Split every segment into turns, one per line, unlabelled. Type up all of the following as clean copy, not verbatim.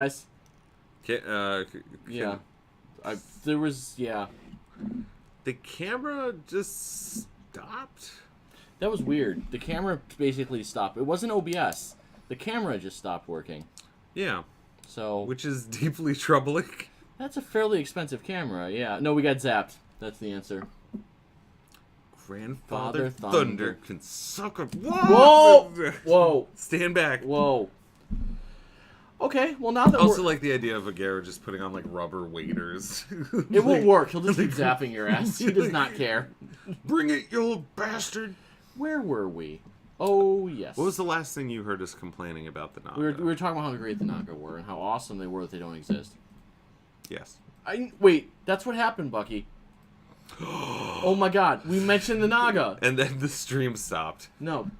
Guys,
Can,
yeah, there was
the camera just stopped?
that was weird. The camera basically stopped. It wasn't OBS. The camera just stopped working.
Yeah,
So
which is deeply troubling.
that's a fairly expensive camera. Yeah, no, we got zapped. That's the answer.
Grandfather
Father
Thunder
Thunder.
can suck a...
Whoa! Whoa!
Stand back.
Whoa! Okay, well now that
Also
we're
like the idea of a Garrett just putting on like rubber waders.
it won't work. He'll just keep zapping your ass. He does not care.
Bring it, you little bastard.
Where were we? Oh yes.
What was the last thing you heard us complaining about the Naga?
We were talking about how great the Naga were and how awesome they were that they don't exist.
Yes.
Wait, that's what happened, Bucky. Oh my God, we mentioned the Naga.
And then the stream stopped.
No.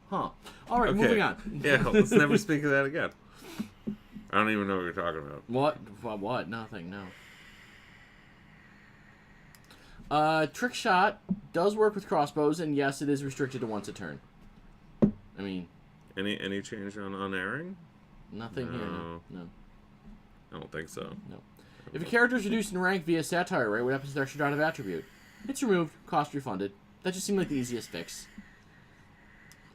Huh. All right,
Okay.
moving on.
Yeah, let's never speak of that again. I don't even know what you're talking about.
What? Nothing. No. Trick shot does work with crossbows, and yes, it is restricted to once a turn. I mean,
Any change on unairing?
nothing here. No.
I don't think so.
No. If a character is reduced in rank via satire, right, what happens to their extra dot of attribute? It's removed, cost refunded. That just seemed like the easiest fix.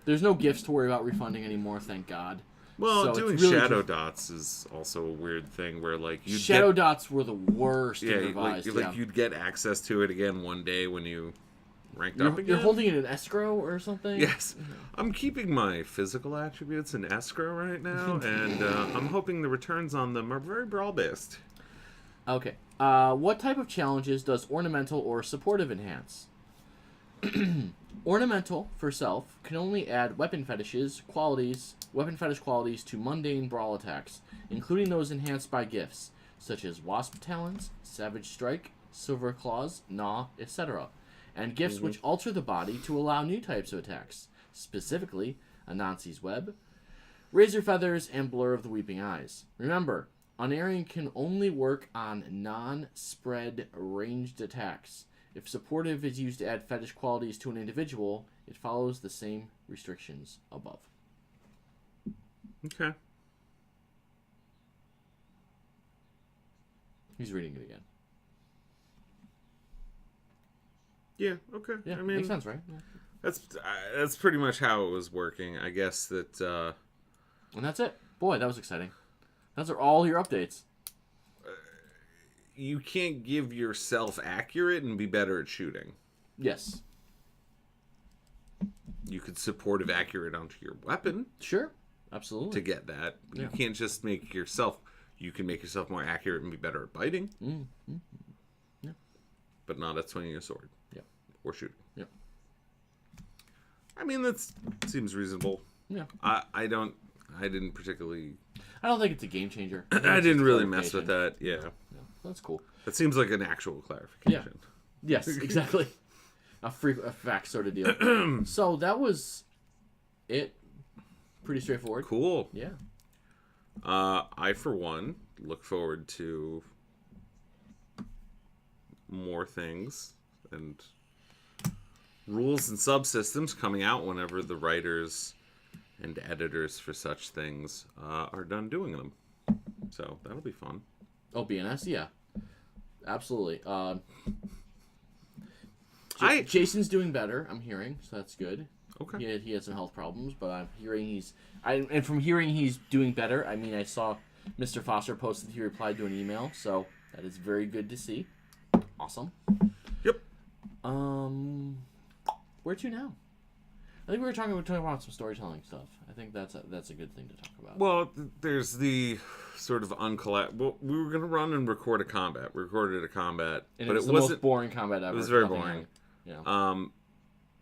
There's no gifts to worry about refunding anymore, thank God.
Well,
So
doing
it's really
shadow
just-
dots is also a weird thing where, like, you
Shadow dots were the worst
yeah,
in revised.
like you'd get access to it again one day when you ranked
you're,
up again.
you're holding it in escrow or something?
Yes, I'm keeping my physical attributes in escrow right now, and I'm hoping the returns on them are very brawl-based.
Okay. What type of challenges does ornamental or supportive enhance? Ornamental, for self, can only add weapon fetish qualities to mundane brawl attacks, including those enhanced by gifts, such as Wasp Talons, Savage Strike, Silver Claws, Gnaw, etc., and gifts which alter the body to allow new types of attacks, specifically Anansi's Web, Razor Feathers, and Blur of the Weeping Eyes. Remember, Unerring can only work on non-spread ranged attacks. If supportive is used to add fetish qualities to an individual, it follows the same restrictions above.
Okay.
He's reading it again.
Yeah. Okay.
Yeah,
I mean,
makes sense, right? Yeah.
that's pretty much how it was working. I guess that.
And that's it. Boy, that was exciting. Those are all your updates.
You can't give yourself accurate and be better at shooting.
Yes.
You could supportive accurate onto your weapon
Sure. Absolutely.
to get that. But
Yeah.
You can't just make yourself... You can make yourself more accurate and be better at biting.
Mm-hmm. Yeah.
But not at swinging a sword.
Yeah.
Or shooting.
Yeah.
I mean, that seems reasonable.
Yeah.
I didn't particularly...
I don't think it's a game changer.
I didn't really mess with that. Yeah.
Yeah, that's cool.
That seems like an actual clarification.
Yes, exactly. a fact sort of deal. So that was it. Pretty straightforward.
Cool.
Yeah.
I, for one, look forward to more things and rules and subsystems coming out whenever the writers and editors for such things are done doing them. So that'll be fun.
Oh, BNS, yeah, absolutely. Jason's doing better. I'm hearing, so that's good.
Okay.
He had some health problems, but I'm hearing and from hearing he's doing better. I mean, I saw Mr. Foster posted he replied to an email, so that is very good to see. Awesome.
Yep.
Where to now? I think we were talking about some storytelling stuff. I think that's a good thing to talk about.
Well, there's the sort of Well, we were going to run and record a combat. We recorded a combat,
and
but
it was the
wasn't
most boring combat ever.
It was very
Nothing
boring.
Yeah.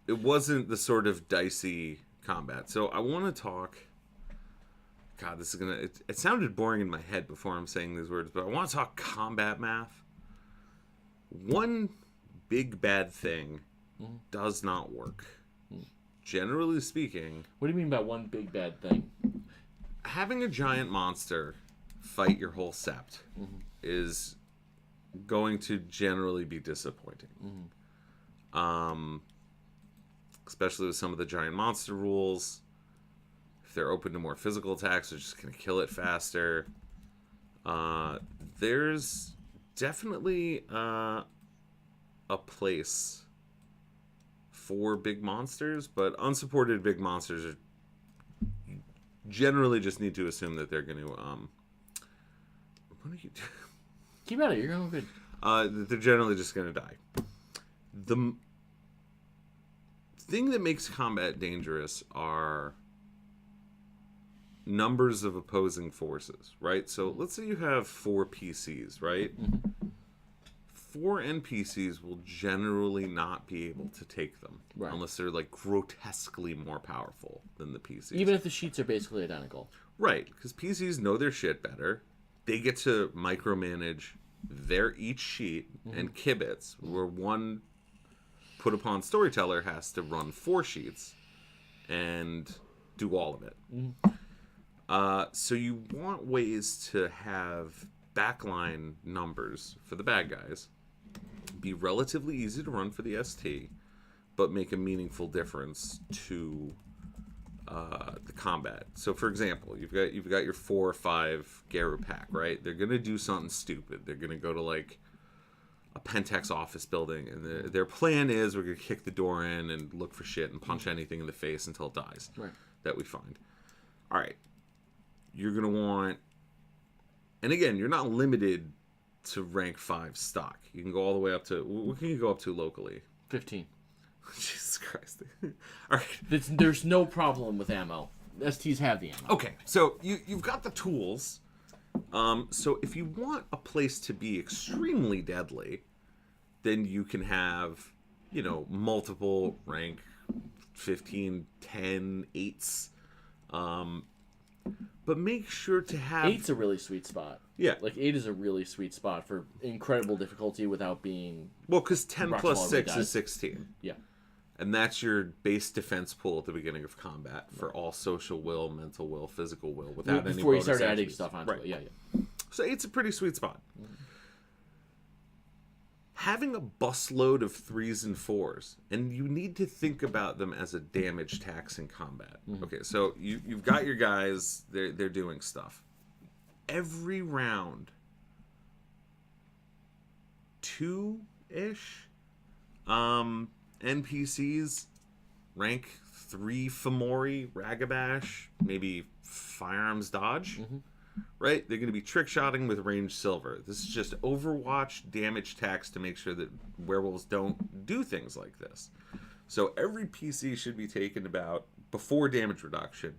It wasn't the sort of dicey combat. So I want to talk. God, this is gonna. It sounded boring in my head before I'm saying these words, but I want to talk combat math. One big bad thing does not work. Generally speaking,
What do you mean by one big bad thing?
having a giant monster fight your whole sept is going to generally be disappointing. especially with some of the giant monster rules. If they're open to more physical attacks, they're just going to kill it faster. There's definitely a place for big monsters, but unsupported big monsters are generally just need to assume that they're going to what are you doing?
Keep at it. You're going good.
They're generally just going to die. The thing that makes combat dangerous are numbers of opposing forces, right? So let's say you have 4 PCs, right? 4 NPCs will generally not be able to take them,
right,
unless they're like grotesquely more powerful than the PCs.
Even if the sheets are basically identical.
Right, because PCs know their shit better. They get to micromanage each sheet and kibits, where one put upon storyteller has to run 4 sheets and do all of it. So you want ways to have backline numbers for the bad guys, be relatively easy to run for the ST, but make a meaningful difference to the combat. So, for example, you've got your 4 or 5 Geru pack, right? They're gonna do something stupid. They're gonna go to like a Pentex office building, and their plan is we're gonna kick the door in and look for shit and punch anything in the face until it dies.
Right.
That we find. All right, you're gonna want, and again, you're not limited to rank 5 stock. You can go all the way up to, what can you go up to locally?
15.
Jesus Christ. All right.
There's no problem with ammo. STs have the ammo.
Okay, so you've got the tools. So if you want a place to be extremely deadly, then you can have, multiple rank 15, 10, 8s. But make sure to have...
8's a really sweet spot.
Yeah.
Like, 8 is a really sweet spot for incredible difficulty without being...
Well, because 10 plus 6 is 16.
Yeah.
And that's your base defense pool at the beginning of combat for all social will, mental will, physical will, without any
before you
bonus
start adding
attributes.
stuff onto
Right.
it. Yeah.
So 8's a pretty sweet spot. Having a busload of 3s and 4s, and you need to think about them as a damage tax in combat. Okay, so you've got your guys, they're doing stuff. Every round, 2-ish NPCs, rank 3 Fomori, Ragabash, maybe Firearms Dodge, right? They're going to be trick-shotting with ranged silver. This is just Overwatch damage tax to make sure that werewolves don't do things like this. So every PC should be taken about, before damage reduction,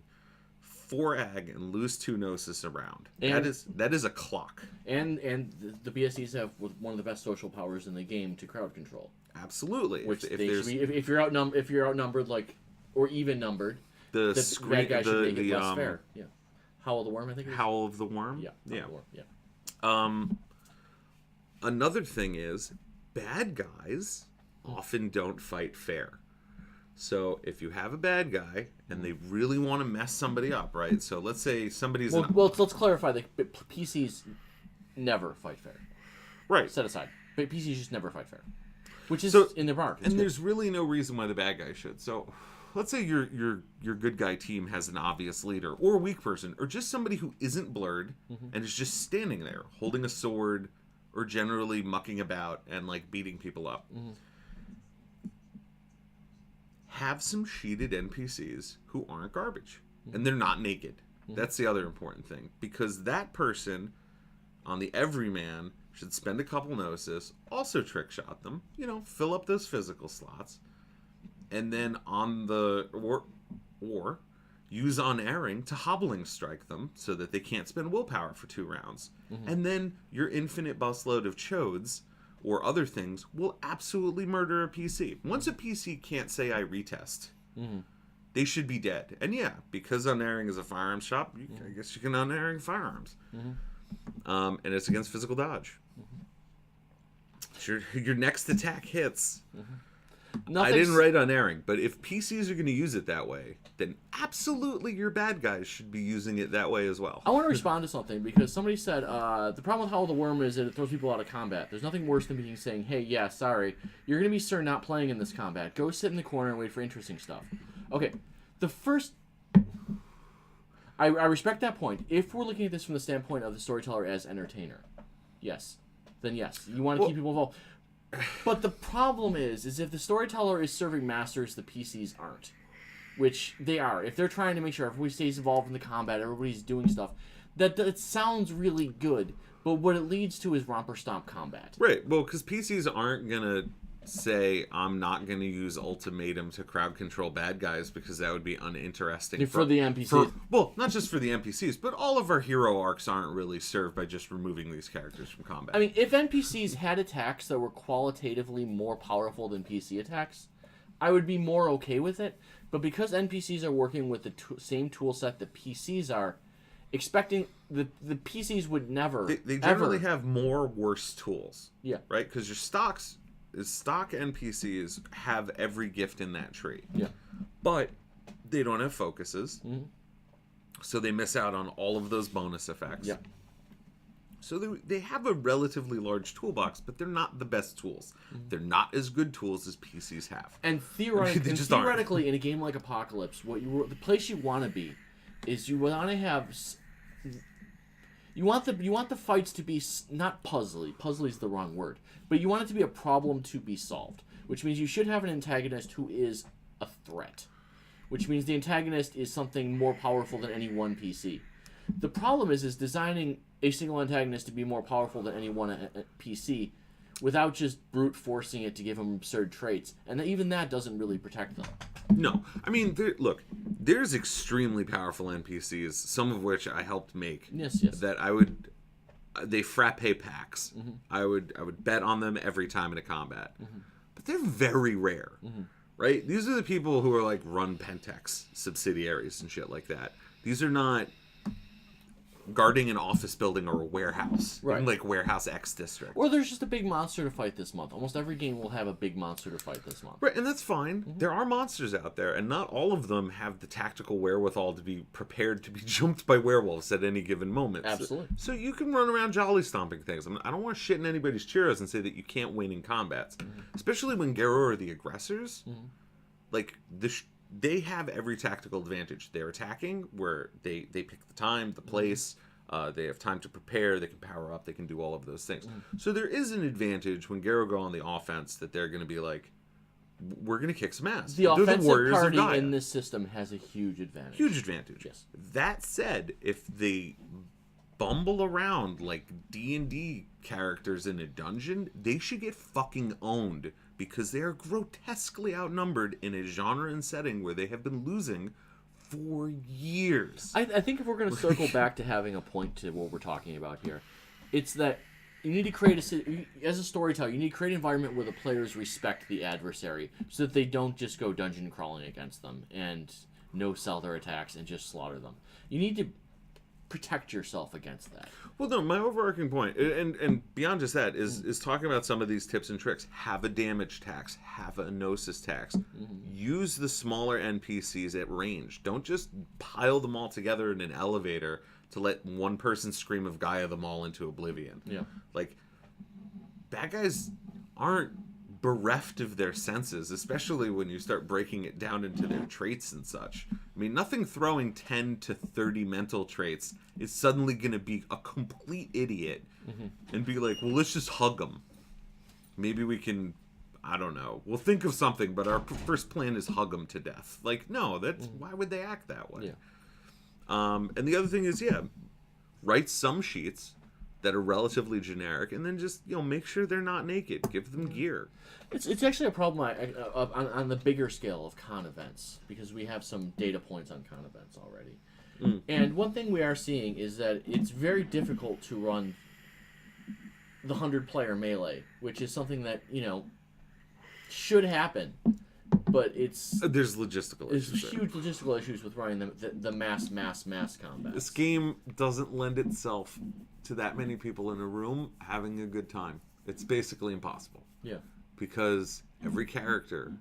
4 ag and lose 2 gnosis around.
And
that is a clock.
And the BSEs have one of the best social powers in the game to crowd control.
Absolutely.
Which if you're outnumbered, like, or even numbered, the bad guy should make it less fair. Yeah. Howl of the Worm, I think.
Howl of the Worm.
Yeah.
Yeah.
Worm, yeah.
Another thing is, bad guys often don't fight fair. So if you have a bad guy and they really want to mess somebody up, right? So let's say somebody's...
Well, let's clarify. The PCs never fight fair.
Right.
Set aside. But PCs just never fight fair. Which is in the mark.
And there's really no reason why the bad guy should. So let's say your good guy team has an obvious leader or a weak person or just somebody who isn't blurred and is just standing there holding a sword or generally mucking about and like beating people up. Have some sheeted NPCs who aren't garbage and they're not naked. That's the other important thing, because that person on the everyman should spend a couple gnosis, also trick shot them, fill up those physical slots, and then on the or use unerring to hobbling strike them so that they can't spend willpower for 2 rounds. And then your infinite busload of chodes or other things will absolutely murder a PC. Once a PC can't say I retest, they should be dead. And yeah, because unerring is a firearms shop, I guess you can unerring firearms. And it's against physical dodge. Your next attack hits. I didn't write unerring, but if PCs are going to use it that way, then absolutely your bad guys should be using it that way as well.
I want to respond to something because somebody said the problem with Howl of the Worm is that it throws people out of combat. There's nothing worse than being saying, hey, yeah, sorry, you're going to be sir not playing in this combat. Go sit in the corner and wait for interesting stuff. Okay, the first... I respect that point. If we're looking at this from the standpoint of the storyteller as entertainer, yes, then yes, you want to keep people involved. But the problem is if the storyteller is serving masters, the PCs aren't. Which they are. If they're trying to make sure everybody stays involved in the combat, everybody's doing stuff, that sounds really good, but what it leads to is romper stomp combat.
Right, well, because PCs aren't going to say, I'm not going to use ultimatum to crowd control bad guys because that would be uninteresting.
For the NPCs.
Well, not just for the NPCs, but all of our hero arcs aren't really served by just removing these characters from combat.
I mean, if NPCs had attacks that were qualitatively more powerful than PC attacks, I would be more okay with it. But because NPCs are working with the same tool set that PCs are, expecting the PCs would never.
They generally have more worse tools.
Yeah.
Right? Because your stock NPCs have every gift in that tree.
Yeah.
But they don't have focuses. Mm-hmm. So they miss out on all of those bonus effects.
Yeah.
So they have a relatively large toolbox, but they're not the best tools. Mm-hmm. They're not as good tools as PCs have.
And theoretically, in a game like Apocalypse, the place you want to be is you want to have... You want the fights to be not puzzly. Puzzly is the wrong word. But you want it to be a problem to be solved. Which means you should have an antagonist who is a threat. Which means the antagonist is something more powerful than any one PC. The problem is designing a single antagonist to be more powerful than any one PC without just brute forcing it to give them absurd traits. And even that doesn't really protect them.
No. I mean, there's extremely powerful NPCs, some of which I helped make.
Yes.
That they frappe packs. Mm-hmm. I would bet on them every time in a combat. Mm-hmm. But they're very rare. Mm-hmm. Right? These are the people who are like run Pentex subsidiaries and shit like that. These are not guarding an office building or a warehouse.
Right.
In like Warehouse X District.
Or there's just a big monster to fight this month. Almost every game will have a big monster to fight this month.
Right, and that's fine. Mm-hmm. There are monsters out there, and not all of them have the tactical wherewithal to be prepared to be jumped by werewolves at any given moment.
Absolutely.
So you can run around jolly stomping things. I don't want to shit in anybody's cheers and say that you can't win in combats. Mm-hmm. Especially when Garo are the aggressors. Mm-hmm. Like, they have every tactical advantage. They're attacking, where they pick the time, the place... they have time to prepare, they can power up, they can do all of those things. Mm-hmm. So there is an advantage when Garo go on the offense that they're going to be like, we're going to kick some ass.
The offensive party in this system has a huge advantage.
Huge advantage.
Yes.
That said, if they bumble around like D&D characters in a dungeon, they should get fucking owned because they are grotesquely outnumbered in a genre and setting where they have been losing for years.
I think if we're going to circle back to having a point to what we're talking about here, it's that you need to create as a storyteller, you need to create an environment where the players respect the adversary so that they don't just go dungeon crawling against them and no-sell their attacks and just slaughter them. You need to protect yourself against that.
Well, no, my overarching point, and beyond just that, is talking about some of these tips and tricks. Have a damage tax. Have a gnosis tax. Mm-hmm. Use the smaller NPCs at range. Don't just pile them all together in an elevator to let one person scream of Gaia them all into oblivion.
Yeah.
Like, bad guys aren't bereft of their senses, especially when you start breaking it down into their traits and such. I mean, nothing throwing 10 to 30 mental traits is suddenly going to be a complete idiot and be like, well, let's just hug them. Maybe we can, I don't know. We'll think of something, but our first plan is hug them to death. Like, no, that's why would they act that way?
Yeah.
And the other thing is, write some sheets that are relatively generic, and then just make sure they're not naked. Give them gear.
It's actually a problem on the bigger scale of con events because we have some data points on con events already. Mm. And one thing we are seeing is that it's very difficult to run the 100-player melee, which is something that should happen, but
there's logistical issues.
There's huge logistical issues with running the mass combat.
This game doesn't lend itself to that many people in a room having a good time. It's basically impossible.
Yeah.
because every character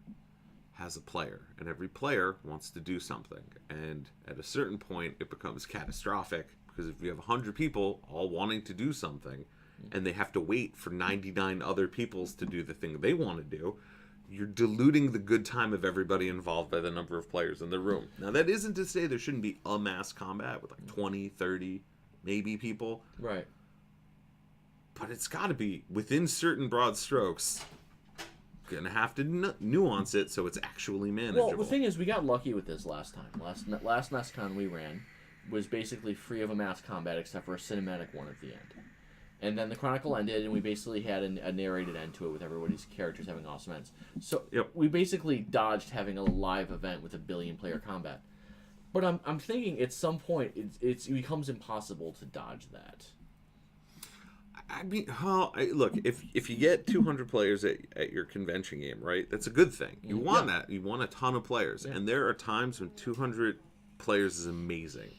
has a player, and every player wants to do something. And at a certain point, it becomes catastrophic, because if you have 100 people all wanting to do something, and they have to wait for 99 other peoples to do the thing they want to do, you're diluting the good time of everybody involved by the number of players in the room. Now, that isn't to say there shouldn't be a mass combat with like 20, 30, maybe people.
Right.
But it's got to be, within certain broad strokes, gonna have to nuance it so it's actually manageable.
Well, the thing is, we got lucky with this last time. Last NESCon we ran was basically free of a mass combat except for a cinematic one at the end. And then the Chronicle ended, and we basically had a narrated end to it with everybody's characters having awesome ends. So we basically dodged having a live event with a billion-player combat. But I'm thinking at some point it becomes impossible to dodge that.
I mean, look, if you get 200 players at your convention game, right, that's a good thing. You want that. You want a ton of players. Yeah. And there are times when 200 players is amazing.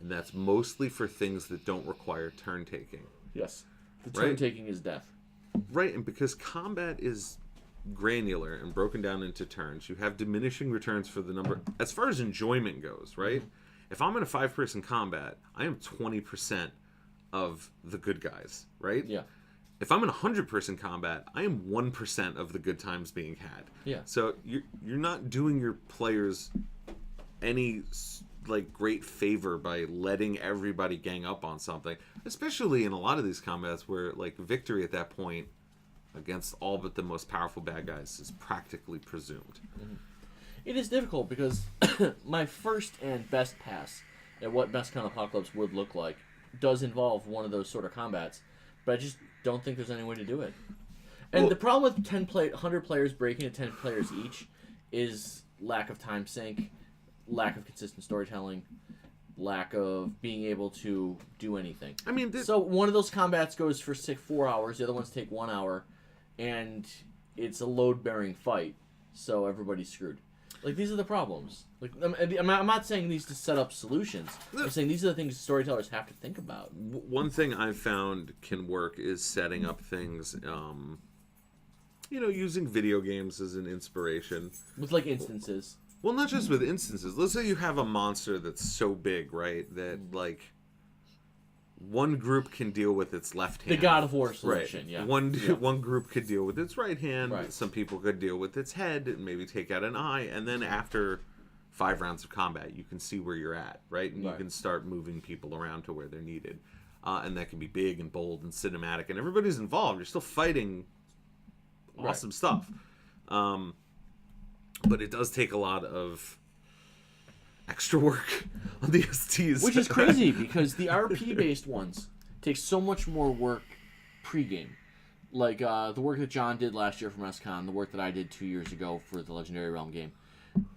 And that's mostly for things that don't require turn-taking.
Yes. The turn-taking is death.
Right, and because combat is granular and broken down into turns, you have diminishing returns for the number. As far as enjoyment goes, right? Mm-hmm. If I'm in a 5-person combat, I am 20% of the good guys, right?
Yeah.
If I'm in a 100-person combat, I am 1% of the good times being had.
Yeah.
So you're not doing your players any like great favor by letting everybody gang up on something, especially in a lot of these combats where like victory at that point against all but the most powerful bad guys is practically presumed.
Mm-hmm. It is difficult because my first and best pass at what NESCon Apocalypse would look like does involve one of those sort of combats, but I just don't think there's any way to do it. And the problem with 100 players breaking to 10 players each is lack of time sync, lack of consistent storytelling, lack of being able to do anything.
I mean,
so one of those combats goes for 4 hours, the other ones take 1 hour, and it's a load-bearing fight, so everybody's screwed. Like, these are the problems. Like, I'm not saying these to set up solutions. I'm saying these are the things storytellers have to think about.
One thing I've found can work is setting up things, using video games as an inspiration.
With, like, instances.
Well, not just with instances. Let's say you have a monster that's so big, right, that, like, one group can deal with its left hand.
The God of War solution,
right.
yeah.
One group could deal with its right hand.
Right.
Some people could deal with its head and maybe take out an eye. And then after 5 rounds of combat, you can see where you're at, right? And you can start moving people around to where they're needed. And that can be big and bold and cinematic. And everybody's involved. You're still fighting awesome stuff. But it does take a lot of extra work on the STs.
Which is crazy, because the RP-based ones take so much more work pre-game. Like, the work that John did last year from SCon, the work that I did 2 years ago for the Legendary Realm game.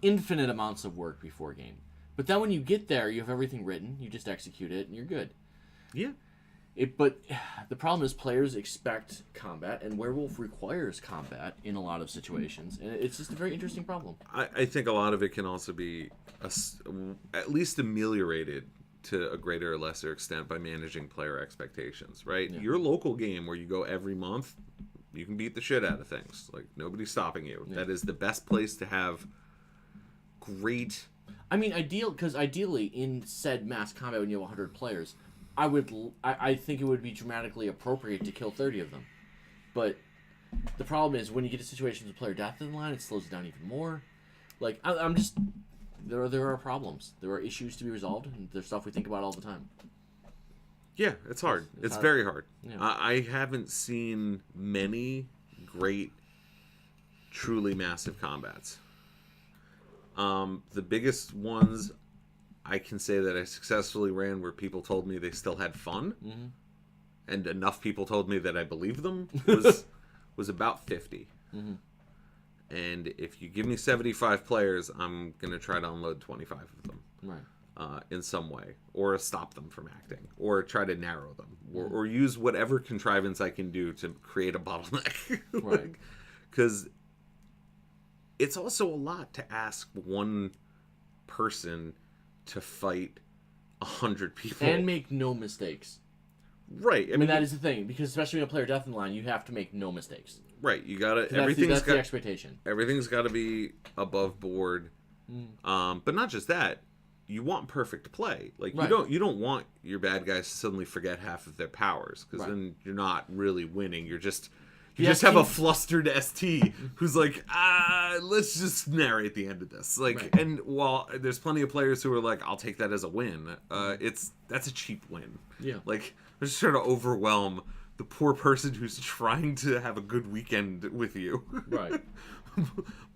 Infinite amounts of work before game. But then when you get there, you have everything written, you just execute it, and you're good.
Yeah.
But the problem is players expect combat, and Werewolf requires combat in a lot of situations, and it's just a very interesting problem.
I think a lot of it can also be at least ameliorated to a greater or lesser extent by managing player expectations, right? Yeah. Your local game where you go every month, you can beat the shit out of things. Like, nobody's stopping you. Yeah. That is the best place to have great...
I mean, ideally, in said mass combat when you have 100 players... I think it would be dramatically appropriate to kill 30 of them. But the problem is when you get to situations with player death in the line, it slows it down even more. Like, I'm just... There are problems. There are issues to be resolved, and there's stuff we think about all the time.
Yeah, it's hard. It's very hard. Yeah. I haven't seen many great, truly massive combats. The biggest ones... I can say that I successfully ran where people told me they still had fun, and enough people told me that I believed them, was about 50. Mm-hmm. And if you give me 75 players, I'm going to try to unload 25 of them. Right. In some way. Or stop them from acting. Or try to narrow them. Or use whatever contrivance I can do to create a bottleneck.
Right.
Because it's also a lot to ask one person... to fight 100 people.
And make no mistakes.
Right.
I mean, that is the thing. Because especially when you have player death in the line, you have to make no mistakes.
Right. You gotta.
That's the expectation.
Everything's got to be above board. But not just that. You want perfect play. Like you don't want your bad guys to suddenly forget half of their powers, because then you're not really winning. You just have a flustered ST who's like, let's just narrate the end of this. And while there's plenty of players who are like, I'll take that as a win. That's a cheap win.
Yeah.
Like, they're just trying to overwhelm the poor person who's trying to have a good weekend with you.
Right.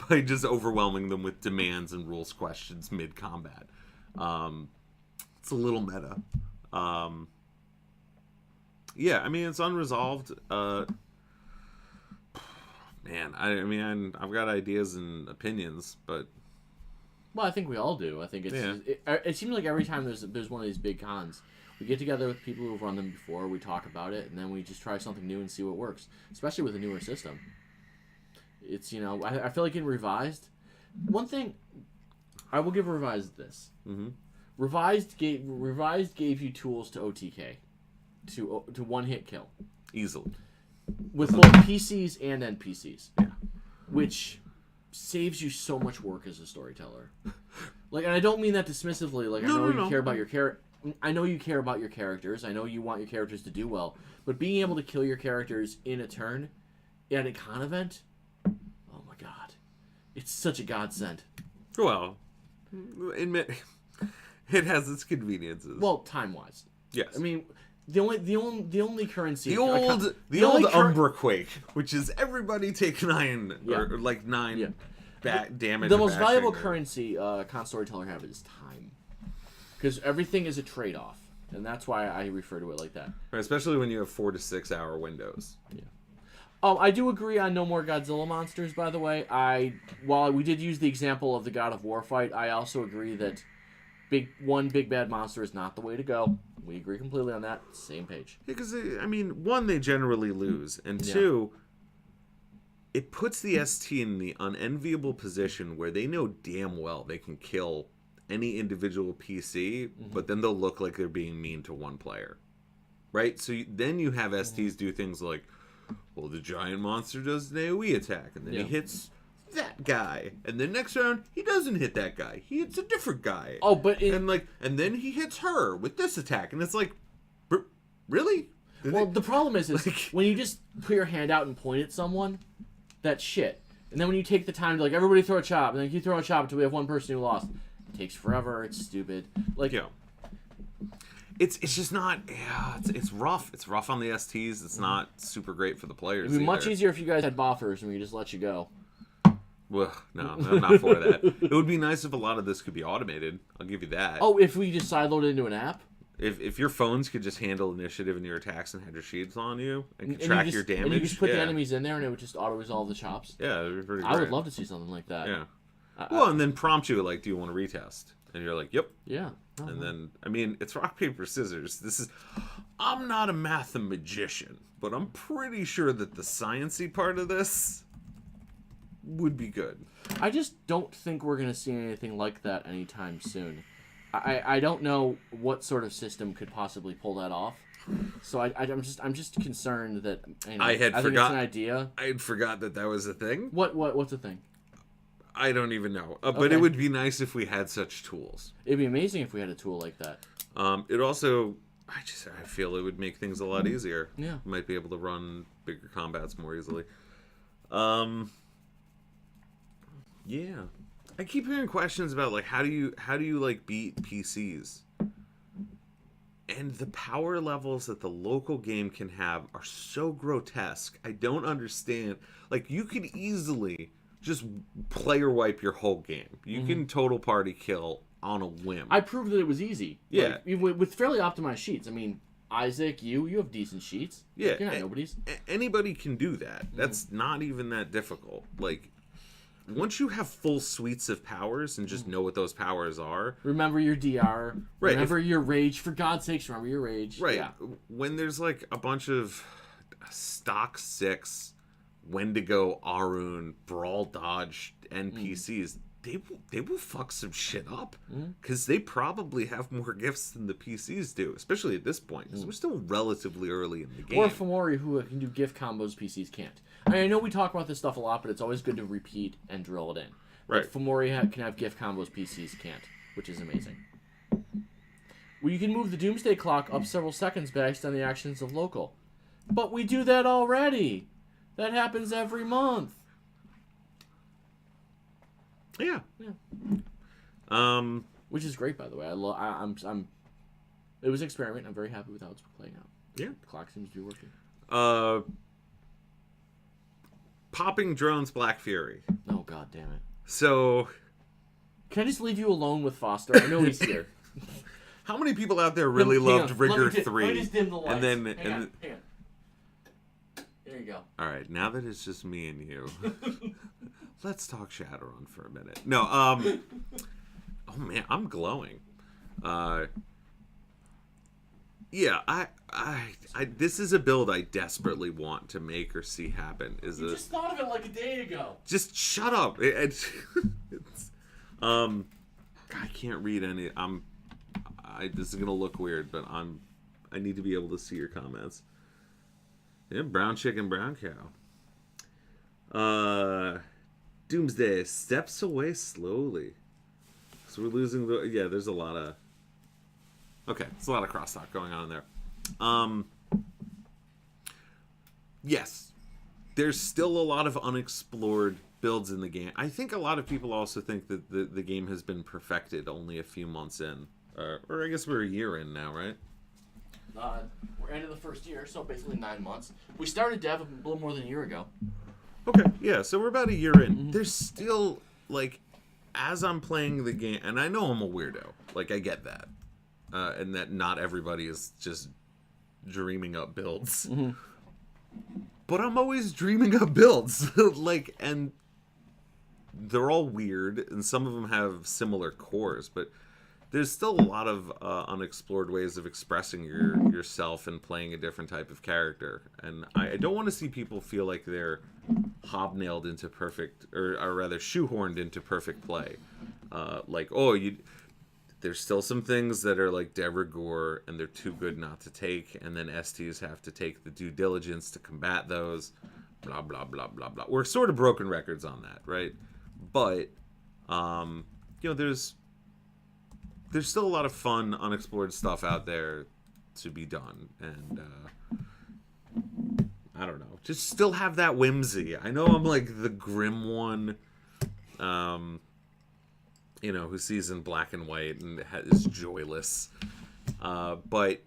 By just overwhelming them with demands and rules questions mid-combat. It's a little meta. Yeah, I mean, it's unresolved. Man, I've got ideas and opinions, but...
Well, I think we all do. I think it seems like every time there's one of these big cons, we get together with people who've run them before, we talk about it, and then we just try something new and see what works, especially with a newer system. It's, I feel like in Revised, one thing, I will give Revised this. Mm-hmm. Revised gave you tools to OTK, to one-hit kill.
Easily.
With both PCs and NPCs.
Yeah.
Which saves you so much work as a storyteller. And I don't mean that dismissively. I know you care about your I know you care about your characters. I know you want your characters to do well. But being able to kill your characters in a turn at a con event, oh my god. It's such a godsend.
Well, admit it has its conveniences.
Well, time-wise.
Yes.
I mean, the only currency...
The old Umbra Quake, which is everybody take 9, or 9 damage.
The most valuable currency con storyteller have is time. Because everything is a trade-off. And that's why I refer to it like that.
Right, especially when you have 4 to 6 hour windows.
Yeah. Oh, I do agree on no more Godzilla monsters, by the way. While we did use the example of the God of War fight, I also agree that big bad monster is not the way to go. We agree completely on that. Same page.
Yeah, because, one, they generally lose. And 2, it puts the ST in the unenviable position where they know damn well they can kill any individual PC, but then they'll look like they're being mean to one player. Right? So then you have STs do things like, well, the giant monster does an AoE attack, and then he hits that guy, and then next round he doesn't hit that guy, he hits a different guy.
Oh, but
and then he hits her with this attack, and it's like, really?
Well, the problem is when you just put your hand out and point at someone, that's shit. And then when you take the time to everybody throw a chop, and then you throw a chop until we have one person who lost, it takes forever. It's stupid.
It's just not. Yeah, it's rough. It's rough on the STs. It's not super great for the players.
It'd be much easier if you guys had buffers and we just let you go.
Well, no, I'm not for that. It would be nice if a lot of this could be automated. I'll give you that.
Oh, if we just sideload it into an app?
If your phones could just handle initiative and your attacks and had your shields on you and could track your damage.
And you just put the enemies in there and it would just auto-resolve the chops.
Yeah, it would be pretty great.
I would love to see something like that.
Yeah. Well, and then prompt you, do you want to retest? And you're like, yep.
Yeah.
And then, it's rock, paper, scissors. I'm not a mathematician, but I'm pretty sure that the sciencey part of this would be good.
I just don't think we're going to see anything like that anytime soon. I don't know what sort of system could possibly pull that off. So I'm just concerned that I think it's an idea.
I had forgot that was a thing.
What's the thing?
I don't even know. But it would be nice if we had such tools.
It'd be amazing if we had a tool like that.
It also, I feel it would make things a lot easier.
Yeah.
We might be able to run bigger combats more easily. Yeah. I keep hearing questions about how do you beat PCs? And the power levels that the local game can have are so grotesque. I don't understand. You could easily just player wipe your whole game. You can total party kill on a whim.
I proved that it was easy.
Yeah.
With fairly optimized sheets. Isaac, you have decent sheets.
Yeah.
You're not nobody's.
Anybody can do that. That's not even that difficult. Once you have full suites of powers and just know what those powers are.
Remember your DR.
Right.
Remember your rage. For God's sakes, remember your rage.
Right.
Yeah.
When there's a bunch of stock 6 Wendigo, Arun, Brawl Dodge NPCs, they will fuck some shit up because they probably have more gifts than the PCs do, especially at this point because we're still relatively early in the game.
Or Fomori, who can do gift combos PCs can't. I know we talk about this stuff a lot, but it's always good to repeat and drill it in.
Right.
Like Fomori can have gift combos PCs can't, which is amazing. Well, you can move the Doomsday Clock up several seconds based on the actions of local. But we do that already. That happens every month.
Yeah.
Which is great, by the way. I'm. It was an experiment. I'm very happy with how it's playing out.
Yeah.
The clock seems to be working.
Popping drones, Black Fury.
Oh, god damn it.
So,
can I just leave you alone with Foster? I know he's here.
How many people out there really loved Rigger 3?
Let me just dim the lights.
And then,
hang on. There you go.
All right, now that it's just me and you, let's talk Shadowrun for a minute. No, oh man, I'm glowing. Yeah, I this is a build I desperately want to make or see happen.
You just thought of it like a day ago.
Just shut up. It's, I can't read any. This is gonna look weird, but I need to be able to see your comments. Yeah, brown chicken, brown cow. Doomsday steps away slowly. So we're losing the. Yeah, there's a lot of. Okay, there's a lot of crosstalk going on there. Yes, there's still a lot of unexplored builds in the game. I think a lot of people also think that the game has been perfected only a few months in. Or I guess we're a year in now, right?
We're end of the first year, so basically 9 months. We started dev a little more than a year ago.
Okay, yeah, so we're about a year in. There's still, like, as I'm playing the game, and I know I'm a weirdo. Like, I get that. And that not everybody is just dreaming up builds. But I'm always dreaming up builds. Like, and they're all weird, and some of them have similar cores, but there's still a lot of unexplored ways of expressing yourself and playing a different type of character. And I don't want to see people feel like they're hobnailed into perfect, or rather shoehorned into perfect play. Like, oh, there's still some things that are like de rigueur and they're too good not to take, and then STs have to take the due diligence to combat those. Blah, blah, blah, blah, blah. We're sort of broken records on that, right? But, there's still a lot of fun, unexplored stuff out there to be done. And, I don't know. Just still have that whimsy. I know I'm like the grim one, who sees in black and white and is joyless. But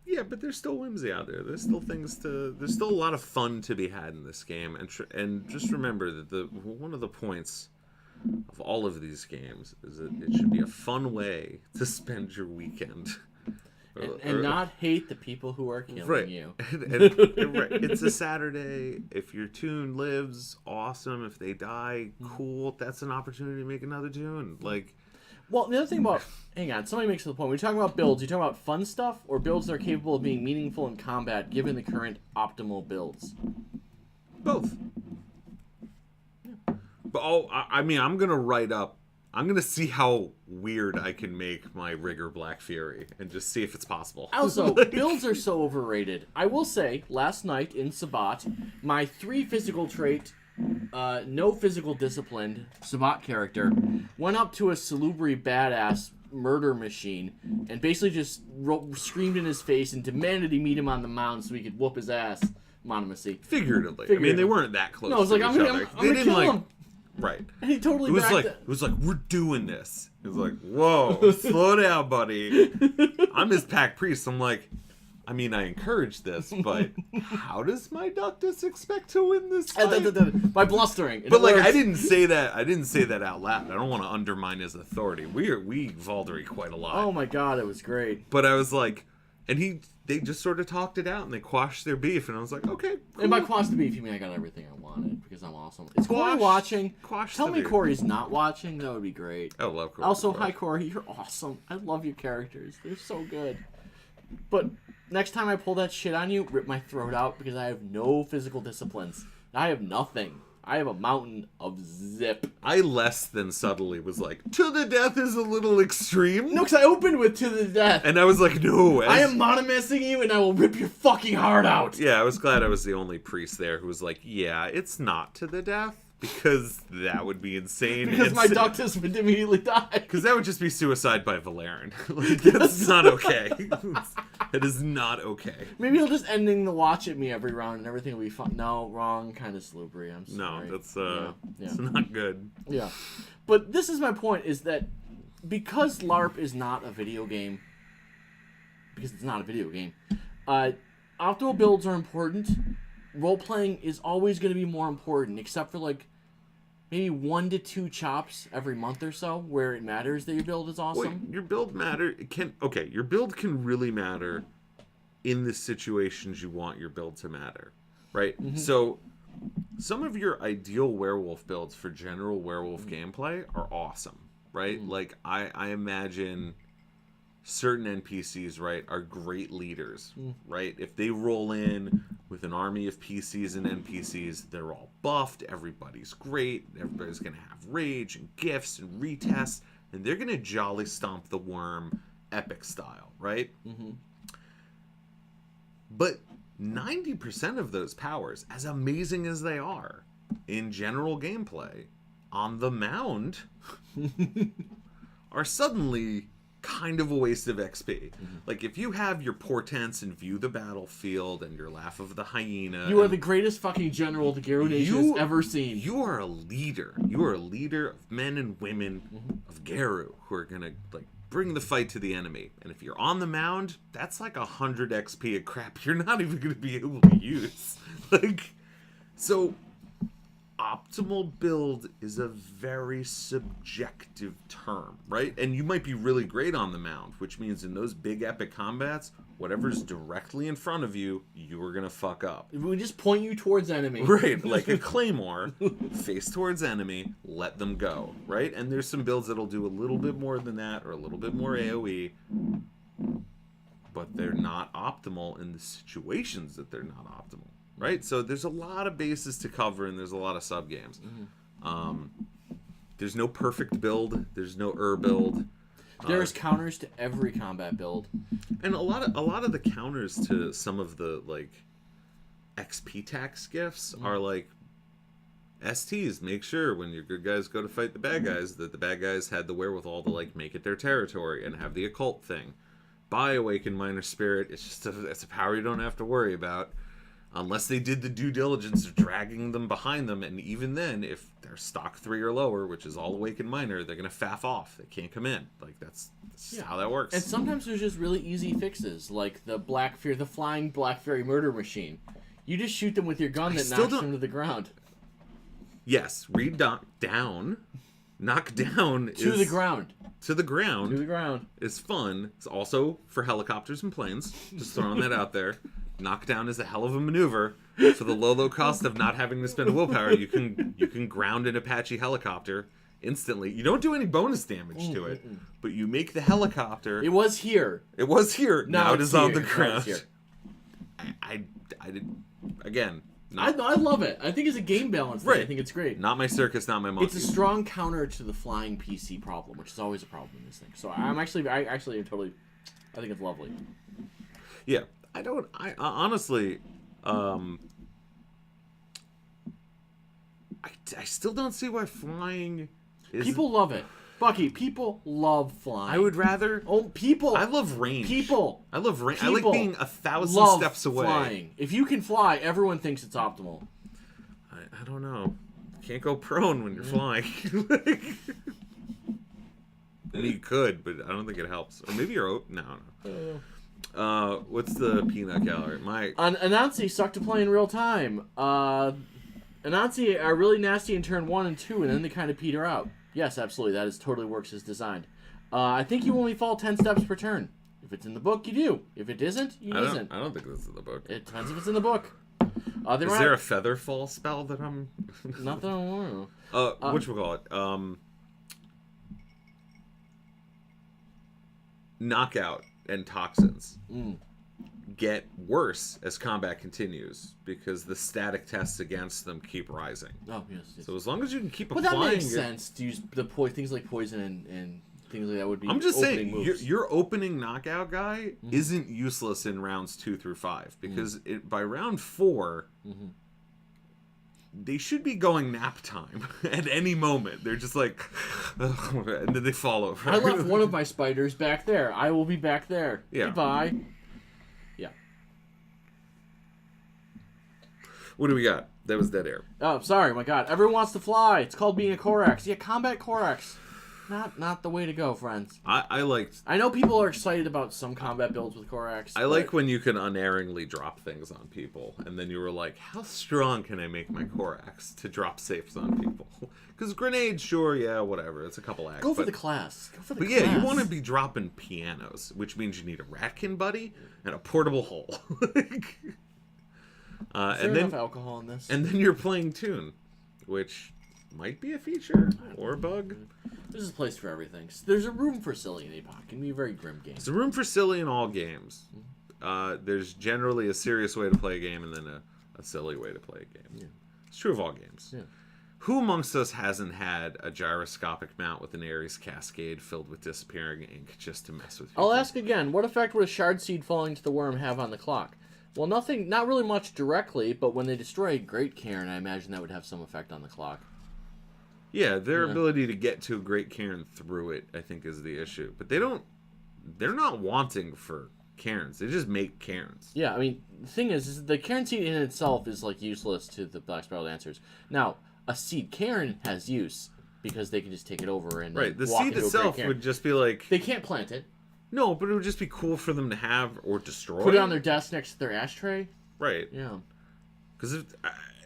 there's still whimsy out there. There's still there's still a lot of fun to be had in this game. And just remember that one of the points of all of these games is that it should be a fun way to spend your weekend.
And not hate the people who are killing you.
It's a Saturday. If your tune lives, awesome. If they die, cool. That's an opportunity to make another tune.
Well, the other thing about... Hang on, somebody makes the point. When you're talking about builds, you're talking about fun stuff or builds that are capable of being meaningful in combat given the current optimal builds?
Both. But I'm going to see how weird I can make my Rigger Black Fury and just see if it's possible.
Also, builds are so overrated. I will say, last night in Sabat, my 3 physical trait, no physical disciplined Sabat character went up to a Salubri badass murder machine and basically just screamed in his face and demanded he meet him on the mound so he could whoop his ass. Monomacy.
Figuratively. I mean, they weren't that close.
No, it's like, I'm gonna kill him.
Right.
And he totally
it was like, we're doing this. It was like, whoa, slow down, buddy. I'm his pack priest. I'm like, I mean, I encourage this, but how does my Ductus expect to win this fight?
By blustering.
But I didn't say that. I didn't say that out loud. I don't want to undermine his authority. We Valdery quite a lot.
Oh my god, it was great.
But I was like, and they just sort of talked it out and they quashed their beef, and I was like, okay, cool.
And by quash the beef, you mean I got everything I wanted because I'm awesome. Is Corey watching? Tell me Corey's not watching. That would be great.
I love Corey.
Also, hi Corey, you're awesome. I love your characters. They're so good. But next time I pull that shit on you, rip my throat out because I have no physical disciplines. I have nothing. I have a mountain of zip.
I less than subtly was like, to the death is a little extreme.
No, because I opened with to the death.
And I was like, no.
I am monomassing you and I will rip your fucking heart out.
Yeah, I was glad I was the only priest there who was like, yeah, it's not to the death. Because that would be insane.
Because my ductus would immediately die.
Because that would just be suicide by Valerian. Like, that's not okay. That is not okay.
Maybe he'll just ending the watch at me every round and everything will be fun. No, wrong kind of slippery. I'm sorry.
No, that's it's not good.
Yeah. But this is my point, is that because LARP is not a video game, because it's not a video game, optimal builds are important. Role-playing is always going to be more important, except for, like, maybe 1 to 2 chops every month or so, where it matters that your build is awesome.
Wait, your build your build can really matter in the situations you want your build to matter, right? Mm-hmm. So, some of your ideal werewolf builds for general werewolf gameplay are awesome, right? Mm-hmm. Like, I imagine certain NPCs, right, are great leaders, right? If they roll in with an army of PCs and NPCs, they're all buffed, everybody's great, everybody's going to have rage and gifts and retests, and they're going to jolly stomp the worm epic style, right? Mm-hmm. But 90% of those powers, as amazing as they are in general gameplay, on the mound, are suddenly kind of a waste of XP. Mm-hmm. Like, if you have your portents and view the battlefield and your laugh of the hyena...
You are the greatest fucking general the Garou Nation has ever seen.
You are a leader. You are a leader of men and women of Garou who are gonna, like, bring the fight to the enemy. And if you're on the mound, that's like 100 XP of crap you're not even gonna be able to use. Like, so... optimal build is a very subjective term, right? And you might be really great on the mound, which means in those big epic combats, whatever's directly in front of you, you are going to fuck up.
We just point you towards enemy.
Right, like a claymore, face towards enemy, let them go, right? And there's some builds that'll do a little bit more than that, or a little bit more AoE, but they're not optimal in the situations that they're not optimal. Right, so there's a lot of bases to cover, and there's a lot of sub games. Mm-hmm. There's no perfect build. There's no build.
There's counters to every combat build,
and a lot of the counters to some of the like XP tax gifts are like STs. Make sure when your good guys go to fight the bad guys that the bad guys had the wherewithal to like make it their territory and have the occult thing. Buy Awakened Minor Spirit. It's a power you don't have to worry about. Unless they did the due diligence of dragging them behind them, and even then, if they're stock 3 or lower, which is all Awakened Minor, they're going to faff off. They can't come in. Like, that's how that works.
And sometimes there's just really easy fixes, like the flying Black Fairy murder machine. You just shoot them with your gun that knocks them to the ground.
Yes, knock down. Knock down
to the ground.
To the ground.
To the ground.
Is fun. It's also for helicopters and planes. Just throwing that out there. Knockdown is a hell of a maneuver. For the low cost of not having to spend willpower, you can ground an Apache helicopter instantly. You don't do any bonus damage to it, but you make the helicopter.
It was here.
Now it is on the ground. I did again.
I love it. I think it's a game balance thing. Right. I think it's great.
Not my circus, not my monkey.
It's a strong counter to the flying PC problem, which is always a problem in this thing. So I think it's lovely.
Yeah. I honestly, I still don't see why flying is...
People love it. Bucky, people love flying.
I would rather...
people.
I love range.
I
love range. I like being 1,000 steps away.
Flying. If you can fly, everyone thinks it's optimal.
I don't know. You can't go prone when you're flying. I mean, you could, but I don't think it helps. Or maybe you're... No. What's the peanut gallery?
Anansi suck to play in real time. Anansi are really nasty in turn 1 and 2, and then they kind of peter out. Yes, absolutely. That totally works as designed. I think you only fall 10 steps per turn. If it's in the book, you do. If it isn't, you isn't.
I don't think that's in the book.
It depends if it's in the book.
Is there a feather fall spell that I'm...
Not that I'm aware
of. Whatchamacallit? Knockout and toxins get worse as combat continues because the static tests against them keep rising.
Oh, yes.
So as long as you can keep
But
applying...
that makes sense to use things like poison and things like that would be
I'm just saying,
moves.
your opening knockout guy isn't useless in rounds 2 through 5 because by round 4, they should be going nap time at any moment. They're just like, and then they fall over.
I left one of my spiders back there. I will be back there.
Yeah.
Goodbye. Yeah.
What do we got? That was dead air.
Oh, sorry. My God. Everyone wants to fly. It's called being a Korax. Yeah, combat Korax. Not the way to go, friends.
I liked...
I know people are excited about some combat builds with Korax.
I like when you can unerringly drop things on people, and then you were like, how strong can I make my Korax to drop safes on people? Because grenades, sure, yeah, whatever. It's a couple acts.
Go for the class. Go for the
But
class.
yeah, you want to be dropping pianos, which means you need a ratkin buddy and a portable hole.
and enough alcohol in this?
And then you're playing Tune, which might be a feature or a bug.
There's a place for everything. There's a room for silly in APOC. It can be a very grim game.
There's a room for silly in all games. There's generally a serious way to play a game and then a silly way to play a game.
Yeah.
It's true of all games.
Yeah.
Who amongst us hasn't had a gyroscopic mount with an Ares Cascade filled with disappearing ink just to mess with people?
I'll ask again. What effect would a shard seed falling to the worm have on the clock? Well, nothing. Not really much directly, but when they destroy a Great Cairn, I imagine that would have some effect on the clock.
Yeah, their ability to get to a Great Cairn through it, I think, is the issue. But they're not wanting for cairns. They just make cairns.
Yeah, I mean, the thing is the Cairn seed in itself is, like, useless to the Black Spiral Dancers. Now, a seed cairn has use, because they can just take it over and
Right, the
walk
seed
into a
itself
Great Cairn.
would just be like...
They can't plant it.
No, but it would just be cool for them to have or destroy.
Put it on their desk next to their ashtray.
Right.
Yeah.
Because